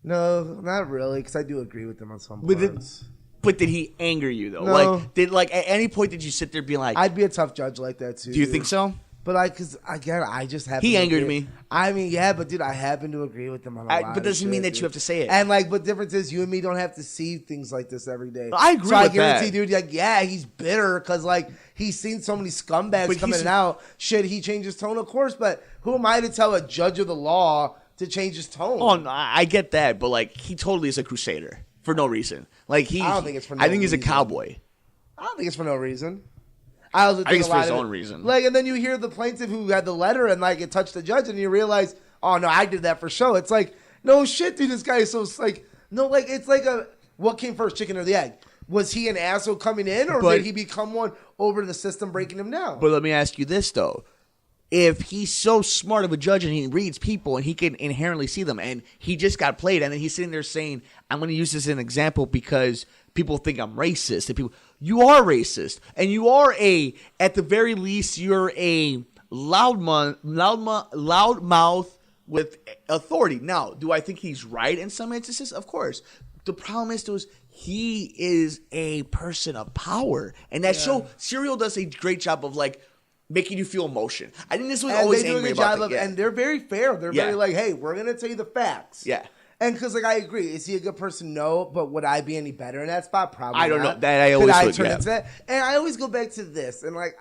No, not really, because I do agree with him on some parts. But did he anger you though? No. At any point did you sit there being like, I'd be a tough judge like that too. Do you think so? But like, cause again, I just happen. He to angered agree. me. I mean, yeah, but dude, I happen to agree with him on a lot. But doesn't of mean shit, that you have to say it. And like, but difference is, you and me don't have to see things like this every day. I agree so with I guarantee, that. dude, like, yeah, he's bitter because like he's seen so many scumbags But coming out. Should he change his tone? Of course, but who am I to tell a judge of the law to change his tone? Oh, no, I get that, but like he totally is a crusader for no reason. Like I don't think it's for no I think he's a reason. cowboy. I don't think it's for no reason. I also think it's a for lot his of own it- reason. Like, and then you hear the plaintiff who had the letter and like it touched the judge, and you realize, oh no, I did that for show. It's like, no shit, dude. This guy is so like, no, like it's like what came first, chicken or the egg? Was he an asshole coming in, or But- did he become one over the system breaking him down? But let me ask you this though. If he's so smart of a judge and he reads people and he can inherently see them and he just got played and then he's sitting there saying, I'm going to use this as an example because people think I'm racist. And you are racist. And you are at the very least, you're a loudmouth with authority. Now, do I think he's right in some instances? Of course. The problem is, though, he is a person of power. And that show, Serial does a great job of like, making you feel emotion. I think this was and always they do a angry good about job that. and they're very fair. They're Yeah. very like, hey, we're gonna tell you the facts. Yeah. And because like I agree, is he a good person? No, but would I be any better in that spot? Probably. I don't not. know. That I always Could would, turn yeah. into that? And I always go back to this, and like,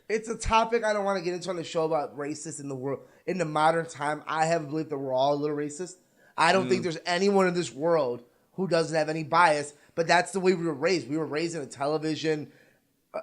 it's a topic I don't want to get into on the show about racist in the world in the modern time. I have a belief that we're all a little racist. I don't think there's anyone in this world who doesn't have any bias, but that's the way we were raised. We were raised in a television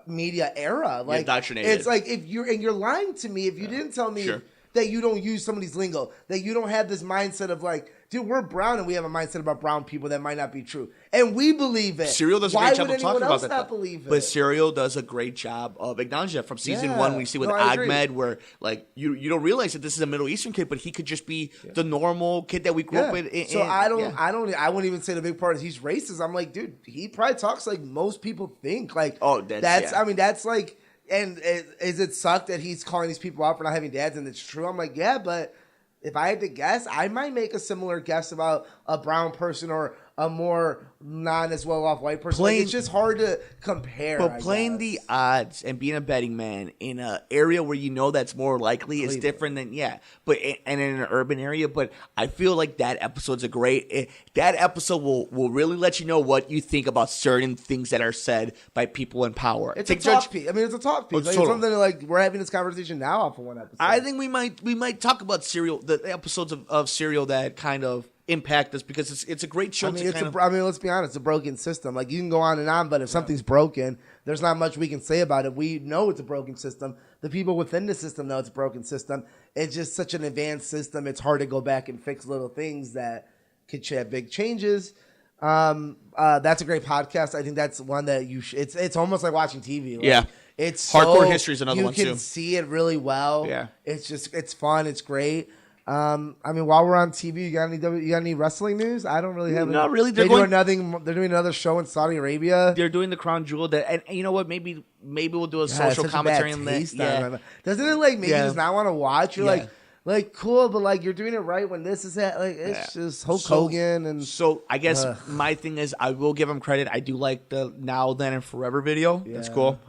media era. Like, indoctrinated. it's like if you're lying to me if you didn't tell me Sure. that you don't use somebody's lingo, that you don't have this mindset of like, dude, we're brown and we have a mindset about brown people that might not be true, and we believe it. Serial does a Why great job would of anyone talking about else that. not though. believe it? But Serial does a great job of acknowledging that from season Yeah. 1. We see with No, I agree. Ahmed, where like you don't realize that this is a Middle Eastern kid, but he could just be the normal kid that we grew up with. So I wouldn't even say the big part is he's racist. I'm like, dude, he probably talks like most people think. Like, yeah. I mean, that's like, and is it suck that he's calling these people out for not having dads? And it's true. I'm like, yeah, but if I had to guess, I might make a similar guess about a brown person or a more not as well off white person. Like, it's just hard to compare. But I playing guess. the odds and being a betting man in an area where you know that's more likely is different than and in an urban area. But I feel like that episode's that episode will really let you know what you think about certain things that are said by people in power. It's a talk piece. I mean, it's a talk piece. Oh, Like, it's total. something that, like, we're having this conversation now off of one episode. I think we might talk about Serial, the episodes of Serial that kind of impact us because it's a great show. I mean, let's be honest, it's a broken system. Like, you can go on and on, but if something's broken, there's not much we can say about it. We know it's a broken system. The people within the system know it's a broken system. It's just such an advanced system. It's hard to go back and fix little things that could have big changes. That's a great podcast. I think that's one that it's almost like watching TV. Like, Yeah. It's Hardcore History is another one, You too. can see it really well. Yeah. It's fun. It's great. I mean, while we're on TV, you got any wrestling news? I don't really have. Not really. They're doing another show in Saudi Arabia. They're doing the Crown Jewel. And you know what? Maybe we'll do a God, social such commentary a on bad that. taste Yeah. on it. Doesn't it like make you just not want to watch? You're Yeah. like cool, but like you're doing it right when this is at like it's just Hulk Hogan and So I guess my thing is I will give him credit. I do like the Now, Then, and Forever video. That's cool.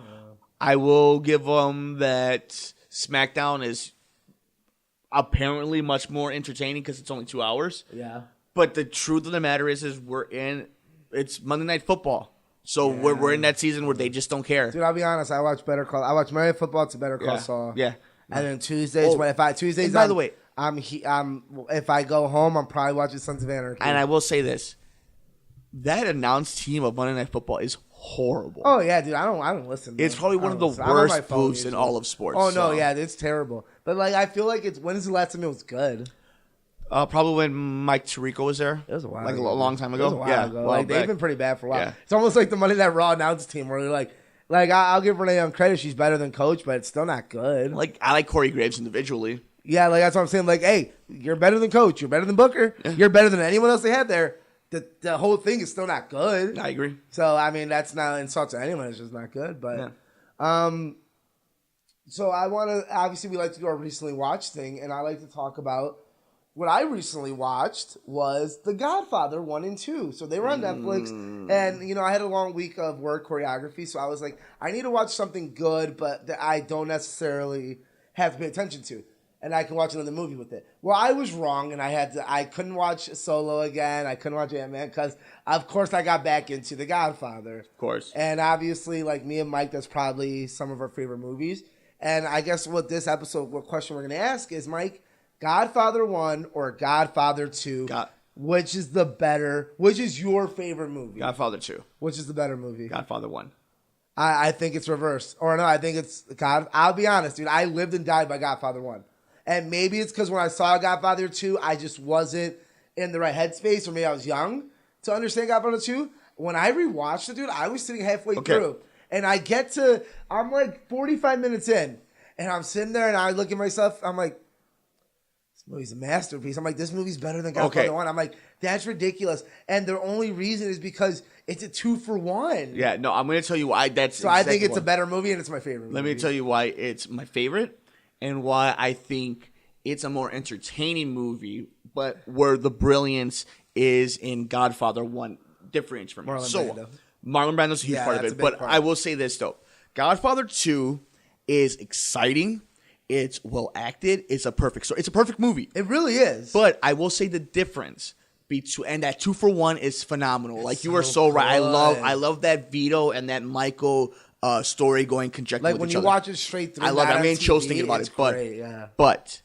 I will give them that SmackDown is apparently much more entertaining because it's only 2 hours. Yeah. But the truth of the matter is it's Monday Night Football. So we're in that season where they just don't care. Dude, I'll be honest. I watch Monday Night Football to Better Call Saul. Yeah. And then Tuesdays, and by the way, if I go home, I'm probably watching Sons of Anarchy. And I will say this: that announced team of Monday Night Football is horrible. Oh yeah, dude. I don't listen. It's probably one of the worst booths in all of sports. Oh no, yeah, it's terrible. But like, I feel like when is the last time it was good? Probably when Mike Tirico was there. It was a while like ago. a long time ago. It was a while ago. Like, they've been pretty bad for a while. Yeah. It's almost like the Monday Night Raw announced team where they're like I'll give Renee on credit. She's better than Coach, but it's still not good. Like I like Corey Graves individually. Yeah, like that's what I'm saying. Like, hey, you're better than Coach. You're better than Booker. Yeah. You're better than anyone else they had there. The whole thing is still not good. I agree. So I mean, that's not an insult to anyone. It's just not good. But so I want to obviously we like to do our recently watched thing, and I like to talk about what I recently watched was The Godfather 1 and 2. So they were on Netflix, and I had a long week of work choreography, so I was like, I need to watch something good, but that I don't necessarily have to pay attention to. And I can watch another movie with it. Well, I was wrong, and I couldn't watch Solo again. I couldn't watch Ant-Man because, of course, I got back into The Godfather. Of course. And obviously, like me and Mike, that's probably some of our favorite movies. And I guess what question we're going to ask is, Mike, Godfather 1 or Godfather 2, which is your favorite movie? Godfather 2. Which is the better movie? Godfather 1. I think it's reversed. Or no, I think it's God. I'll be honest, dude. I lived and died by Godfather 1. And maybe it's because when I saw Godfather 2, I just wasn't in the right headspace, or maybe I was young to understand Godfather 2. When I rewatched it, dude, I was sitting halfway through. And I'm like 45 minutes in, and I'm sitting there, and I look at myself, I'm like, this movie's a masterpiece. I'm like, this movie's better than Godfather 1. I'm like, that's ridiculous. And the only reason is because it's a 2-for-1. Yeah, no, I'm going to tell you why that's So I think it's a better movie, and it's my favorite movie. Let me tell you why it's my favorite. And why I think it's a more entertaining movie, but where the brilliance is in Godfather 1 differentiates from Marlon Brando's a huge part of it. But I will say this, though. Godfather 2 is exciting. It's well acted. It's a perfect story. It's a perfect movie. It really is. But I will say the difference between, and that 2-for-1 is phenomenal. Like, you are so right. I love that Vito and that Michael story going conjecture like with when each you other. watch it straight through. I love it. I'm getting chills thinking about it. But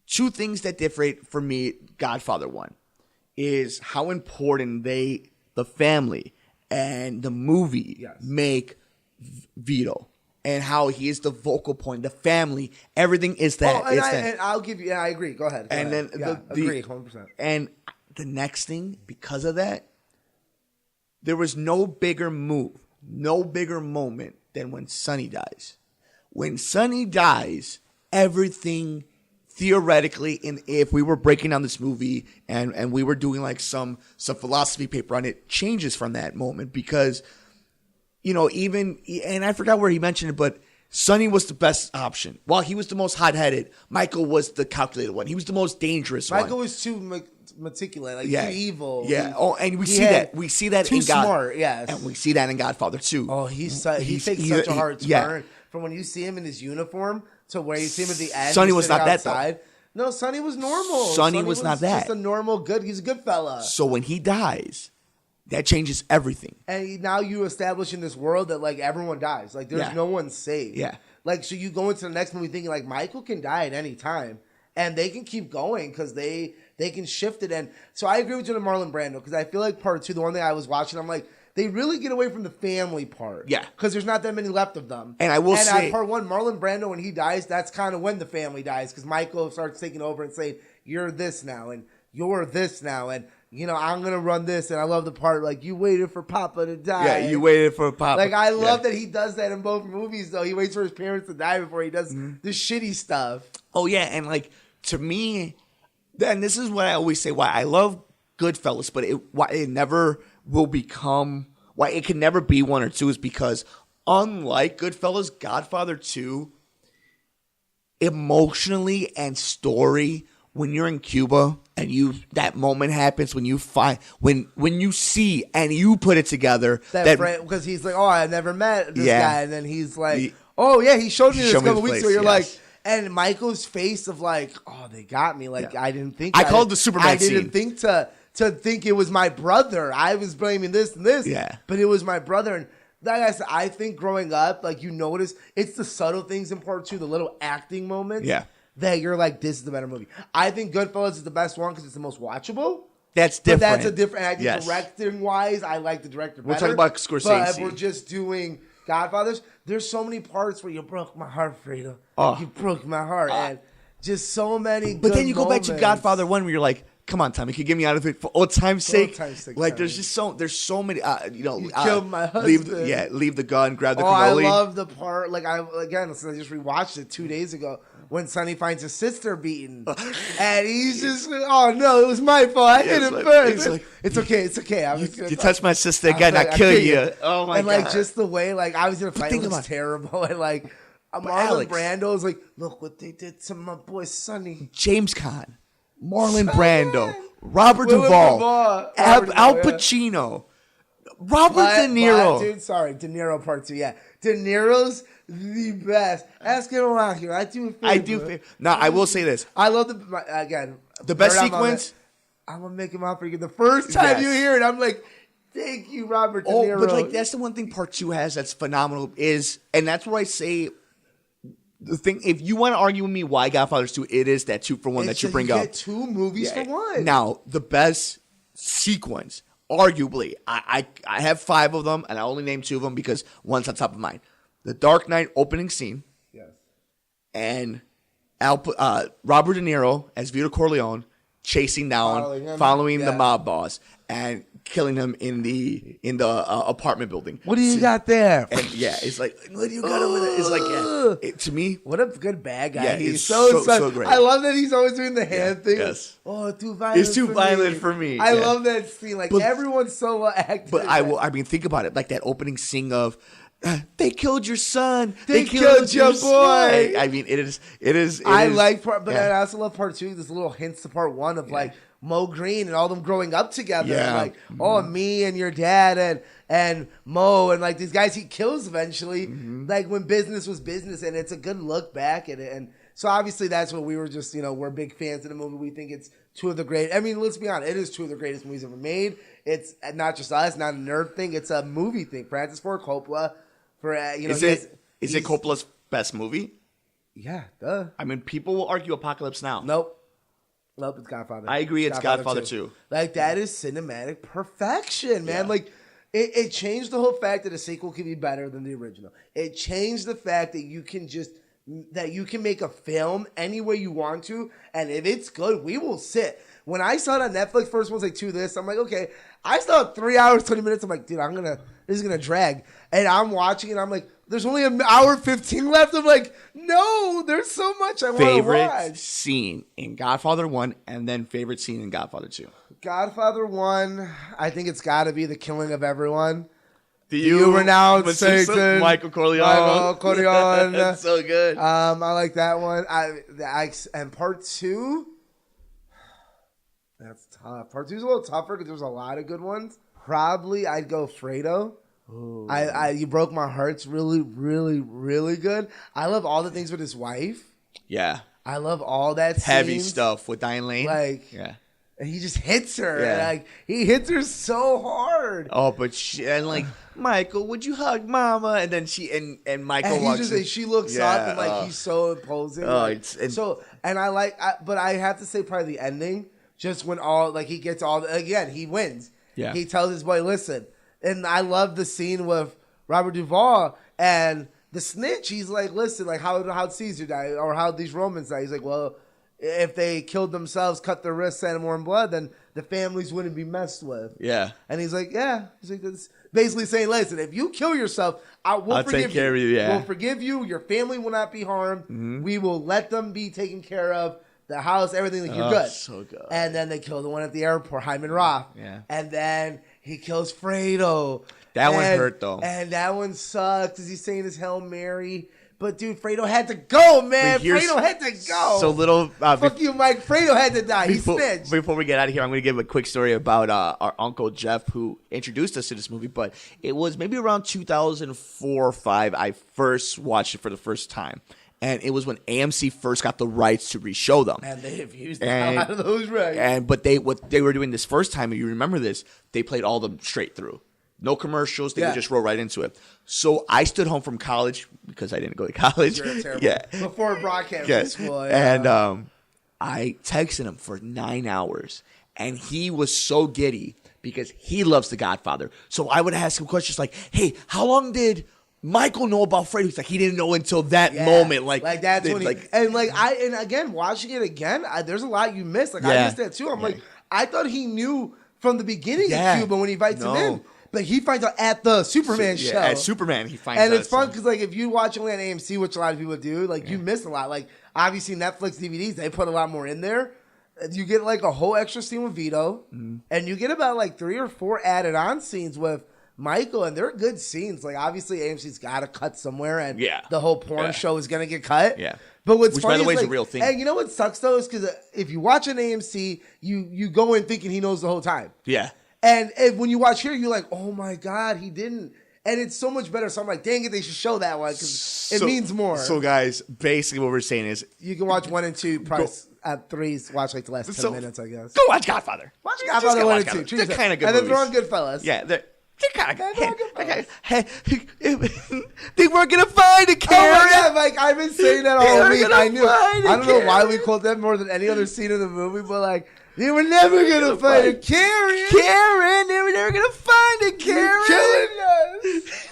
two things that differ for me, Godfather 1, is how important the family and the movie make Vito, and how he is the vocal point, the family, everything is that. And I'll give you. Yeah, I agree. Go ahead. Then agree 100%. And the next thing, because of that, there was no bigger move. No bigger moment than when Sonny dies. When Sonny dies, everything theoretically, if we were breaking down this movie and we were doing like some philosophy paper on it, changes from that moment because, and I forgot where he mentioned it, but Sonny was the best option. While he was the most hot-headed, Michael was the calculated one. He was the most dangerous one. Michael was too meticulous, too evil. Yeah. And we see that. We see that too in God. Smart, yes. And we see that in Godfather 2. Oh, he takes such a hard turn. From when you see him in his uniform to where you see him at the end. Sonny was not outside. that, though. No, Sonny was normal. Sonny was not that. Just a normal good. He's a good fella. So when he dies, that changes everything. And now you establish in this world that like everyone dies. Like there's no one safe. Yeah. Like so you go into the next movie thinking like Michael can die at any time, and they can keep going because they can shift it. And so I agree with you on Marlon Brando because I feel like part 2, the one thing I was watching, I'm like, they really get away from the family part. Yeah. Because there's not that many left of them. And I will say, part 1, Marlon Brando, when he dies, that's kind of when the family dies because Michael starts taking over and saying, you're this now, and you're this now, and I'm going to run this. And I love the part, like, you waited for Papa to die. Yeah, you waited for Papa. Like, I love that he does that in both movies, though. He waits for his parents to die before he does the shitty stuff. Oh, yeah. And, like, to me, then this is what I always say, why I love Goodfellas, but why it never will become, why it can never be 1 or 2 is because unlike Goodfellas, Godfather 2, emotionally and story, when you're in Cuba and that moment happens when you when you see and you put it together because he's like, oh, I never met this guy, and then he's like, oh yeah, he showed me this a couple weeks ago. You're like, and Michael's face of like, oh, they got me. Like I didn't think I called the Superman scene. I didn't think to think it was my brother. I was blaming this and this. Yeah, but it was my brother. And like I said, I think growing up, like you notice, it's the subtle things in part 2, the little acting moments. Yeah. That you're like, this is the better movie. I think Goodfellas is the best one because it's the most watchable. That's different. But that's a different. I think directing-wise, I like the director better. We're talking about Scorsese. But if we're just doing Godfathers, there's so many parts where you broke my heart, Fredo. You broke my heart. And just so many But then you go back to moments. Godfather 1 where you're like, come on, Tommy, can you get me out of it for old time's sake? Like, there's so many, you killed my husband. Leave the gun, grab the cannoli. I love the part, like, I just rewatched it 2 days ago when Sonny finds his sister beaten. And he's just, oh no, it was my fault. I hit him first. It's okay. You touch my sister again, I kill you. Oh my God. And like, just the way, like, I was going to fight, it was terrible. And like, Marlon Brando's like, look what they did to my boy Sonny. James Caan. Marlon Brando, Robert Duvall, Al Pacino, Robert De Niro. Dude, sorry, De Niro Part 2. Yeah, De Niro's the best. Ask him around here. I do. No, I will say this. I love the best sequence. I'm gonna make him out for you. The first time you hear it, I'm like, thank you, Robert De Niro. But like that's the one thing Part 2 has that's phenomenal and that's where I say the thing. If you want to argue with me why Godfather's 2, it is that 2-for-1 that you bring up. Get 2 movies for one. Now the best sequence, arguably, I have 5 of them, and I only named 2 of them because one's on top of mine. The Dark Knight opening scene. Yes. And Robert De Niro as Vito Corleone chasing down, following the mob boss, and killing him in the apartment building. What do you got there? And it's like, what do you got over there? It's like, to me, what a good bad guy. Yeah, he's so great. I love that he's always doing the hand thing. Yes. Oh, too violent. It's too violent for me. I love that scene. Like everyone's so active. But I mean, think about it. Like that opening scene of. They killed your son. They killed your boy. Son. I mean, it is. I like part, but I also love Part 2. There's little hints to Part 1 of like Mo Green and all them growing up together. Yeah. Like, me and your dad and Mo and like these guys he kills eventually. Like when business was business, and it's a good look back at it. And so obviously that's what we were just we're big fans of the movie. We think it's 2 of the great. I mean, let's be honest, it is 2 of the greatest movies ever made. It's not just us, not a nerd thing. It's a movie thing. Francis Ford Coppola. Is it Coppola's best movie? Yeah, duh. I mean, people will argue Apocalypse Now. Nope, it's Godfather. I agree, it's Godfather 2. Like, that is cinematic perfection, man. Yeah. Like, it changed the whole fact that a sequel can be better than the original. It changed the fact that you can make a film any way you want to, and if it's good, we will sit. When I saw it on Netflix, first one was like 2 this, I'm like, okay. I saw 3 hours, 20 minutes. I'm like, dude, this is gonna drag. And I'm watching it. I'm like, there's only an hour 15 left. I'm like, no, there's so much I want to watch. Favorite scene in Godfather 1, and then favorite scene in Godfather 2. Godfather 1, I think it's got to be the killing of everyone. Do you renounce Satan? Michael Corleone. That's so good. I like that one. And Part 2. That's tough. Part 2 is a little tougher because there's a lot of good ones. Probably I'd go Fredo. Ooh. You broke my heart's really, really, really good. I love all the things with his wife. Yeah. I love all that heavy stuff with Diane Lane. Like, yeah. And he just hits her. Yeah. Like, he hits her so hard. Oh, but Michael, would you hug Mama? And then Michael walks in. She looks up and like he's so imposing. Oh, but I have to say probably the ending. Just when he gets again, he wins. Yeah. He tells his boy, listen. And I love the scene with Robert Duvall and the snitch. He's like, listen, like how'd Caesar die? Or how'd these Romans die? He's like, well, if they killed themselves, cut their wrists, sent them more in blood, then the families wouldn't be messed with. Yeah. And he's like, yeah. He's like, that's basically saying, listen, if you kill yourself, I'll forgive take care of you. Yeah. We'll forgive you. Your family will not be harmed. Mm-hmm. We will let them be taken care of. The house, everything, like, you're good. So good. And then they kill the one at the airport, Hyman Roth. Yeah. And then he kills Fredo. That one hurt, though. And that one sucks because he's saying his Hail Mary. But, dude, Fredo had to go, man. Fredo had to go. So little... Fuck you, Mike. Fredo had to die. He snitched. Before we get out of here, I'm going to give a quick story about our Uncle Jeff, who introduced us to this movie. But it was maybe around 2004 or 5 I first watched it for the first time. And it was when AMC first got the rights to re-show them. And they have used the hell out of those rights. But what they were doing this first time, if you remember this, they played all of them straight through. No commercials. They would just roll right into it. So I stood home from college because I didn't go to college. You're terrible. Yeah. Before broadcasting school. Yeah. And I texted him for 9 hours. And he was so giddy because he loves The Godfather. So I would ask him questions like, hey, how long did Michael know about Fredo? He's like, he didn't know until that moment. Like that's when and again, watching it again, there's a lot you miss. Like I missed that too. I'm like, I thought he knew from the beginning of Cuba when he invites him in. But he finds out at the Superman show. At Superman, he finds out. And it's fun because, like, if you watch only on AMC, which a lot of people do, like, you miss a lot. Like, obviously, Netflix DVDs, they put a lot more in there. You get, like, a whole extra scene with Vito. Mm-hmm. And you get about, like, 3 or 4 added-on scenes with Michael. And they're good scenes. Like, obviously, AMC's got to cut somewhere. And the whole porn show is going to get cut. Yeah. But what's funny, by the way, is a real thing. And you know what sucks, though, is because if you watch an AMC, you go in thinking he knows the whole time. Yeah. And when you watch here, you're like, oh my God, he didn't. And it's so much better. So I'm like, dang it, they should show that one because it means more. So, guys, basically what we're saying is you can watch 1 and 2, probably at 3, watch like the last 10 minutes, I guess. Go watch Godfather. Watch Godfather 1 and 2. They're kind of good and then movies. throw on Goodfellas. Yeah, they're kind of good. Hey, they weren't going to find it, Karen. Oh, yeah, Mike, I've been saying that all week. I knew. I don't know why we quote that more than any other scene in the movie, but like, they were never gonna find a Karen. Karen, they were never gonna find a Karen. You're killing us.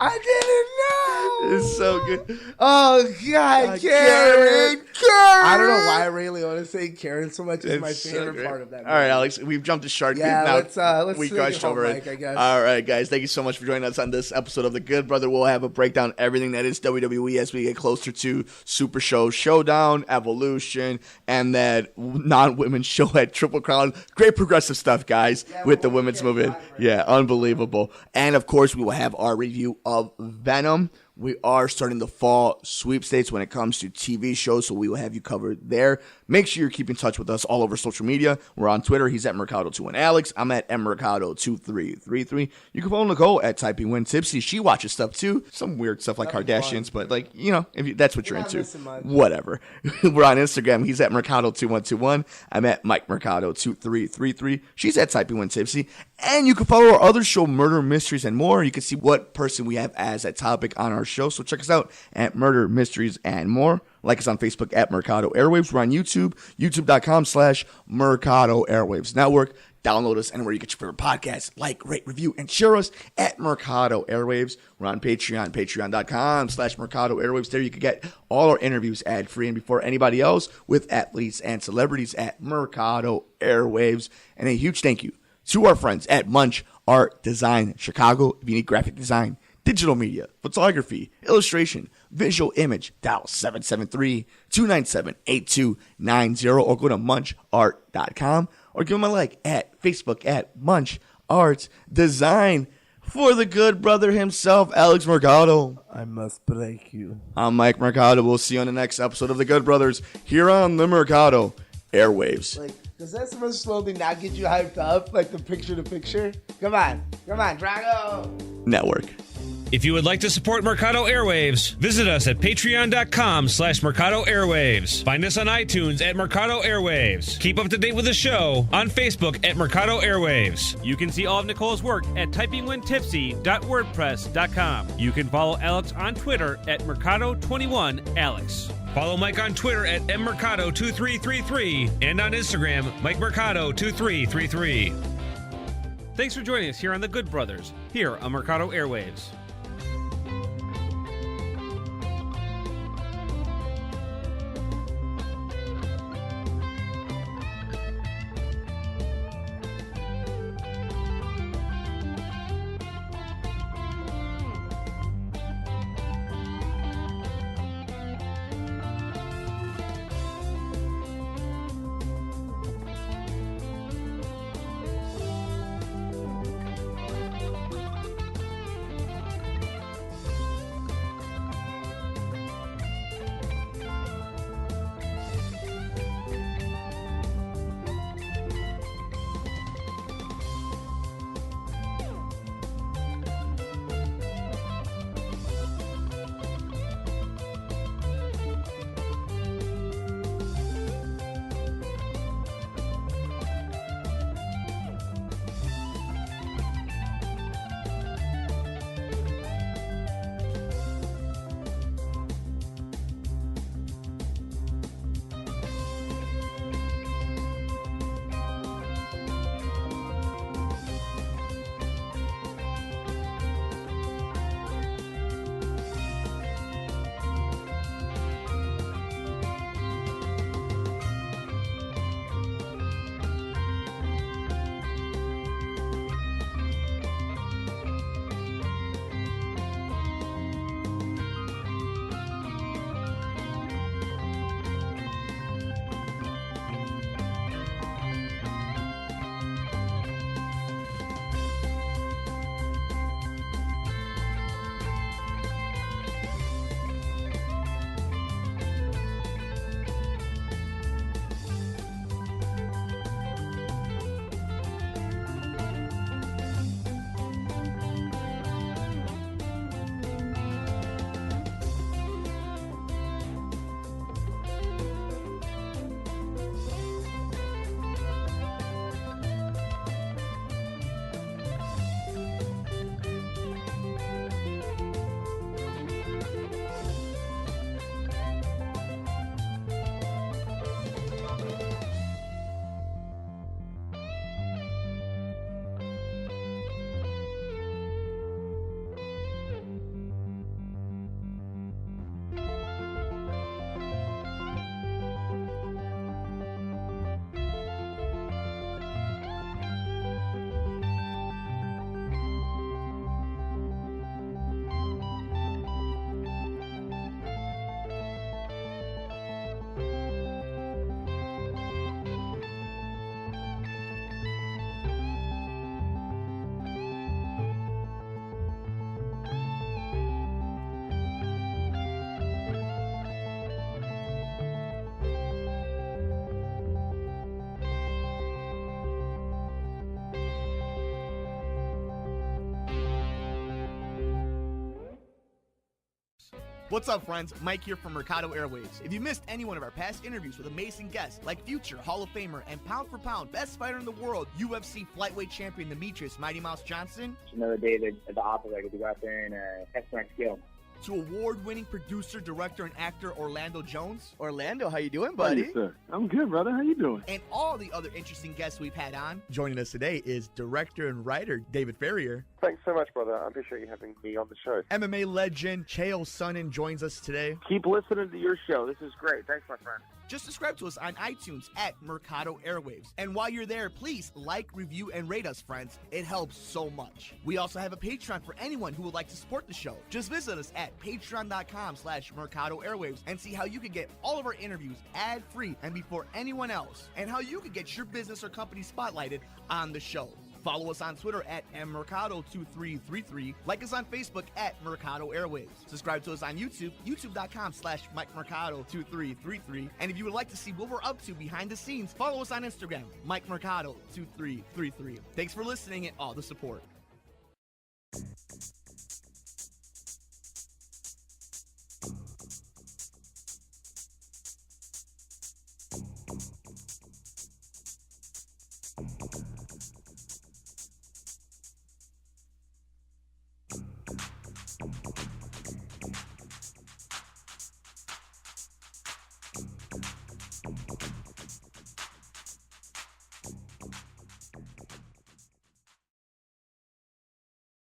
I didn't know. It's so good. Oh God, Karen. Karen. I don't know why Ray Liotta saying Karen so much. It's my favorite part of that movie. All right, Alex, we've jumped the shark. Yeah, now let's we take gushed it home, over Mike, it. I guess. All right, guys, thank you so much for joining us on this episode of The Good Brother. We'll have a breakdown of everything that is WWE as we get closer to Super Show Showdown, Evolution, and that non-women's show at Triple Crown. Great progressive stuff, guys, with the women's movement. Yeah, unbelievable. And of course, we will have our review of Venom. We are starting the fall sweepstakes when it comes to TV shows, so we will have you covered there. Make sure you keep in touch with us all over social media. We're on Twitter. He's at Mercado21 Alex. I'm at mmercado2333. You can follow Nicole at Typing When Tipsy. She watches stuff too. Some weird stuff like Kardashians, but like, you know, if that's what you're into, whatever. We're on Instagram. He's at Mercado2121. I'm at Mike Mercado2333. She's at Typing When Tipsy. And you can follow our other show, Murder, Mysteries, and More. You can see what person we have as a topic on our show. So check us out at Murder, Mysteries, and More. Like us on Facebook at Mercado Airwaves. We're on YouTube, youtube.com/Mercado Airwaves Network. Download us anywhere you get your favorite podcasts. Like, rate, review, and share us at Mercado Airwaves. We're on Patreon, patreon.com/Mercado Airwaves. There you can get all our interviews ad-free and before anybody else with athletes and celebrities at Mercado Airwaves. And a huge thank you to our friends at Munch Art Design Chicago. If you need graphic design, digital media, photography, illustration, visual image, dial 773-297-8290 or go to munchart.com or give them a like at Facebook at Munch Arts Design. For the good brother himself, Alex Mercado. I must break you. I'm Mike Mercado. We'll see you on the next episode of The Good Brothers here on the Mercado Airwaves. Like, does that so much slowly not get you hyped up? Like the picture-to-picture? Come on, Drago. Network. If you would like to support Mercado Airwaves, visit us at patreon.com/Mercado Airwaves. Find us on iTunes at Mercado Airwaves. Keep up to date with the show on Facebook at Mercado Airwaves. You can see all of Nicole's work at typingwhentipsy.wordpress.com. You can follow Alex on Twitter at Mercado21Alex. Follow Mike on Twitter at mmercado2333 and on Instagram, MikeMercado2333. Thanks for joining us here on The Good Brothers, here on Mercado Airwaves. What's up, friends? Mike here from Mercado Airwaves. If you missed any one of our past interviews with amazing guests like future Hall of Famer and pound for pound best fighter in the world, UFC flyweight champion Demetrius Mighty Mouse Johnson, Just another day at the operator to go out there and test my skill. to award-winning producer, director, and actor Orlando Jones, Orlando, how you doing, How buddy? you, sir? I'm good, brother. How you doing? and all the other interesting guests we've had on. Joining us today is director and writer David Ferrier. Thanks so much, brother. I appreciate you having me on the show. MMA legend Chael Sonnen joins us today. Keep listening to your show. This is great. Thanks, my friend. Just subscribe to us on iTunes at Mercado Airwaves. And while you're there, please like, review, and rate us, friends. It helps so much. We also have a Patreon for anyone who would like to support the show. Just visit us at patreon.com/Mercado Airwaves and see how you can get all of our interviews ad-free and before anyone else, and how you can get your business or company spotlighted on the show. Follow us on Twitter at mmercado2333. Like us on Facebook at Mercado Airwaves. Subscribe to us on YouTube, youtube.com/MikeMercado2333. And if you would like to see what we're up to behind the scenes, follow us on Instagram, MikeMercado2333. Thanks for listening and all the support.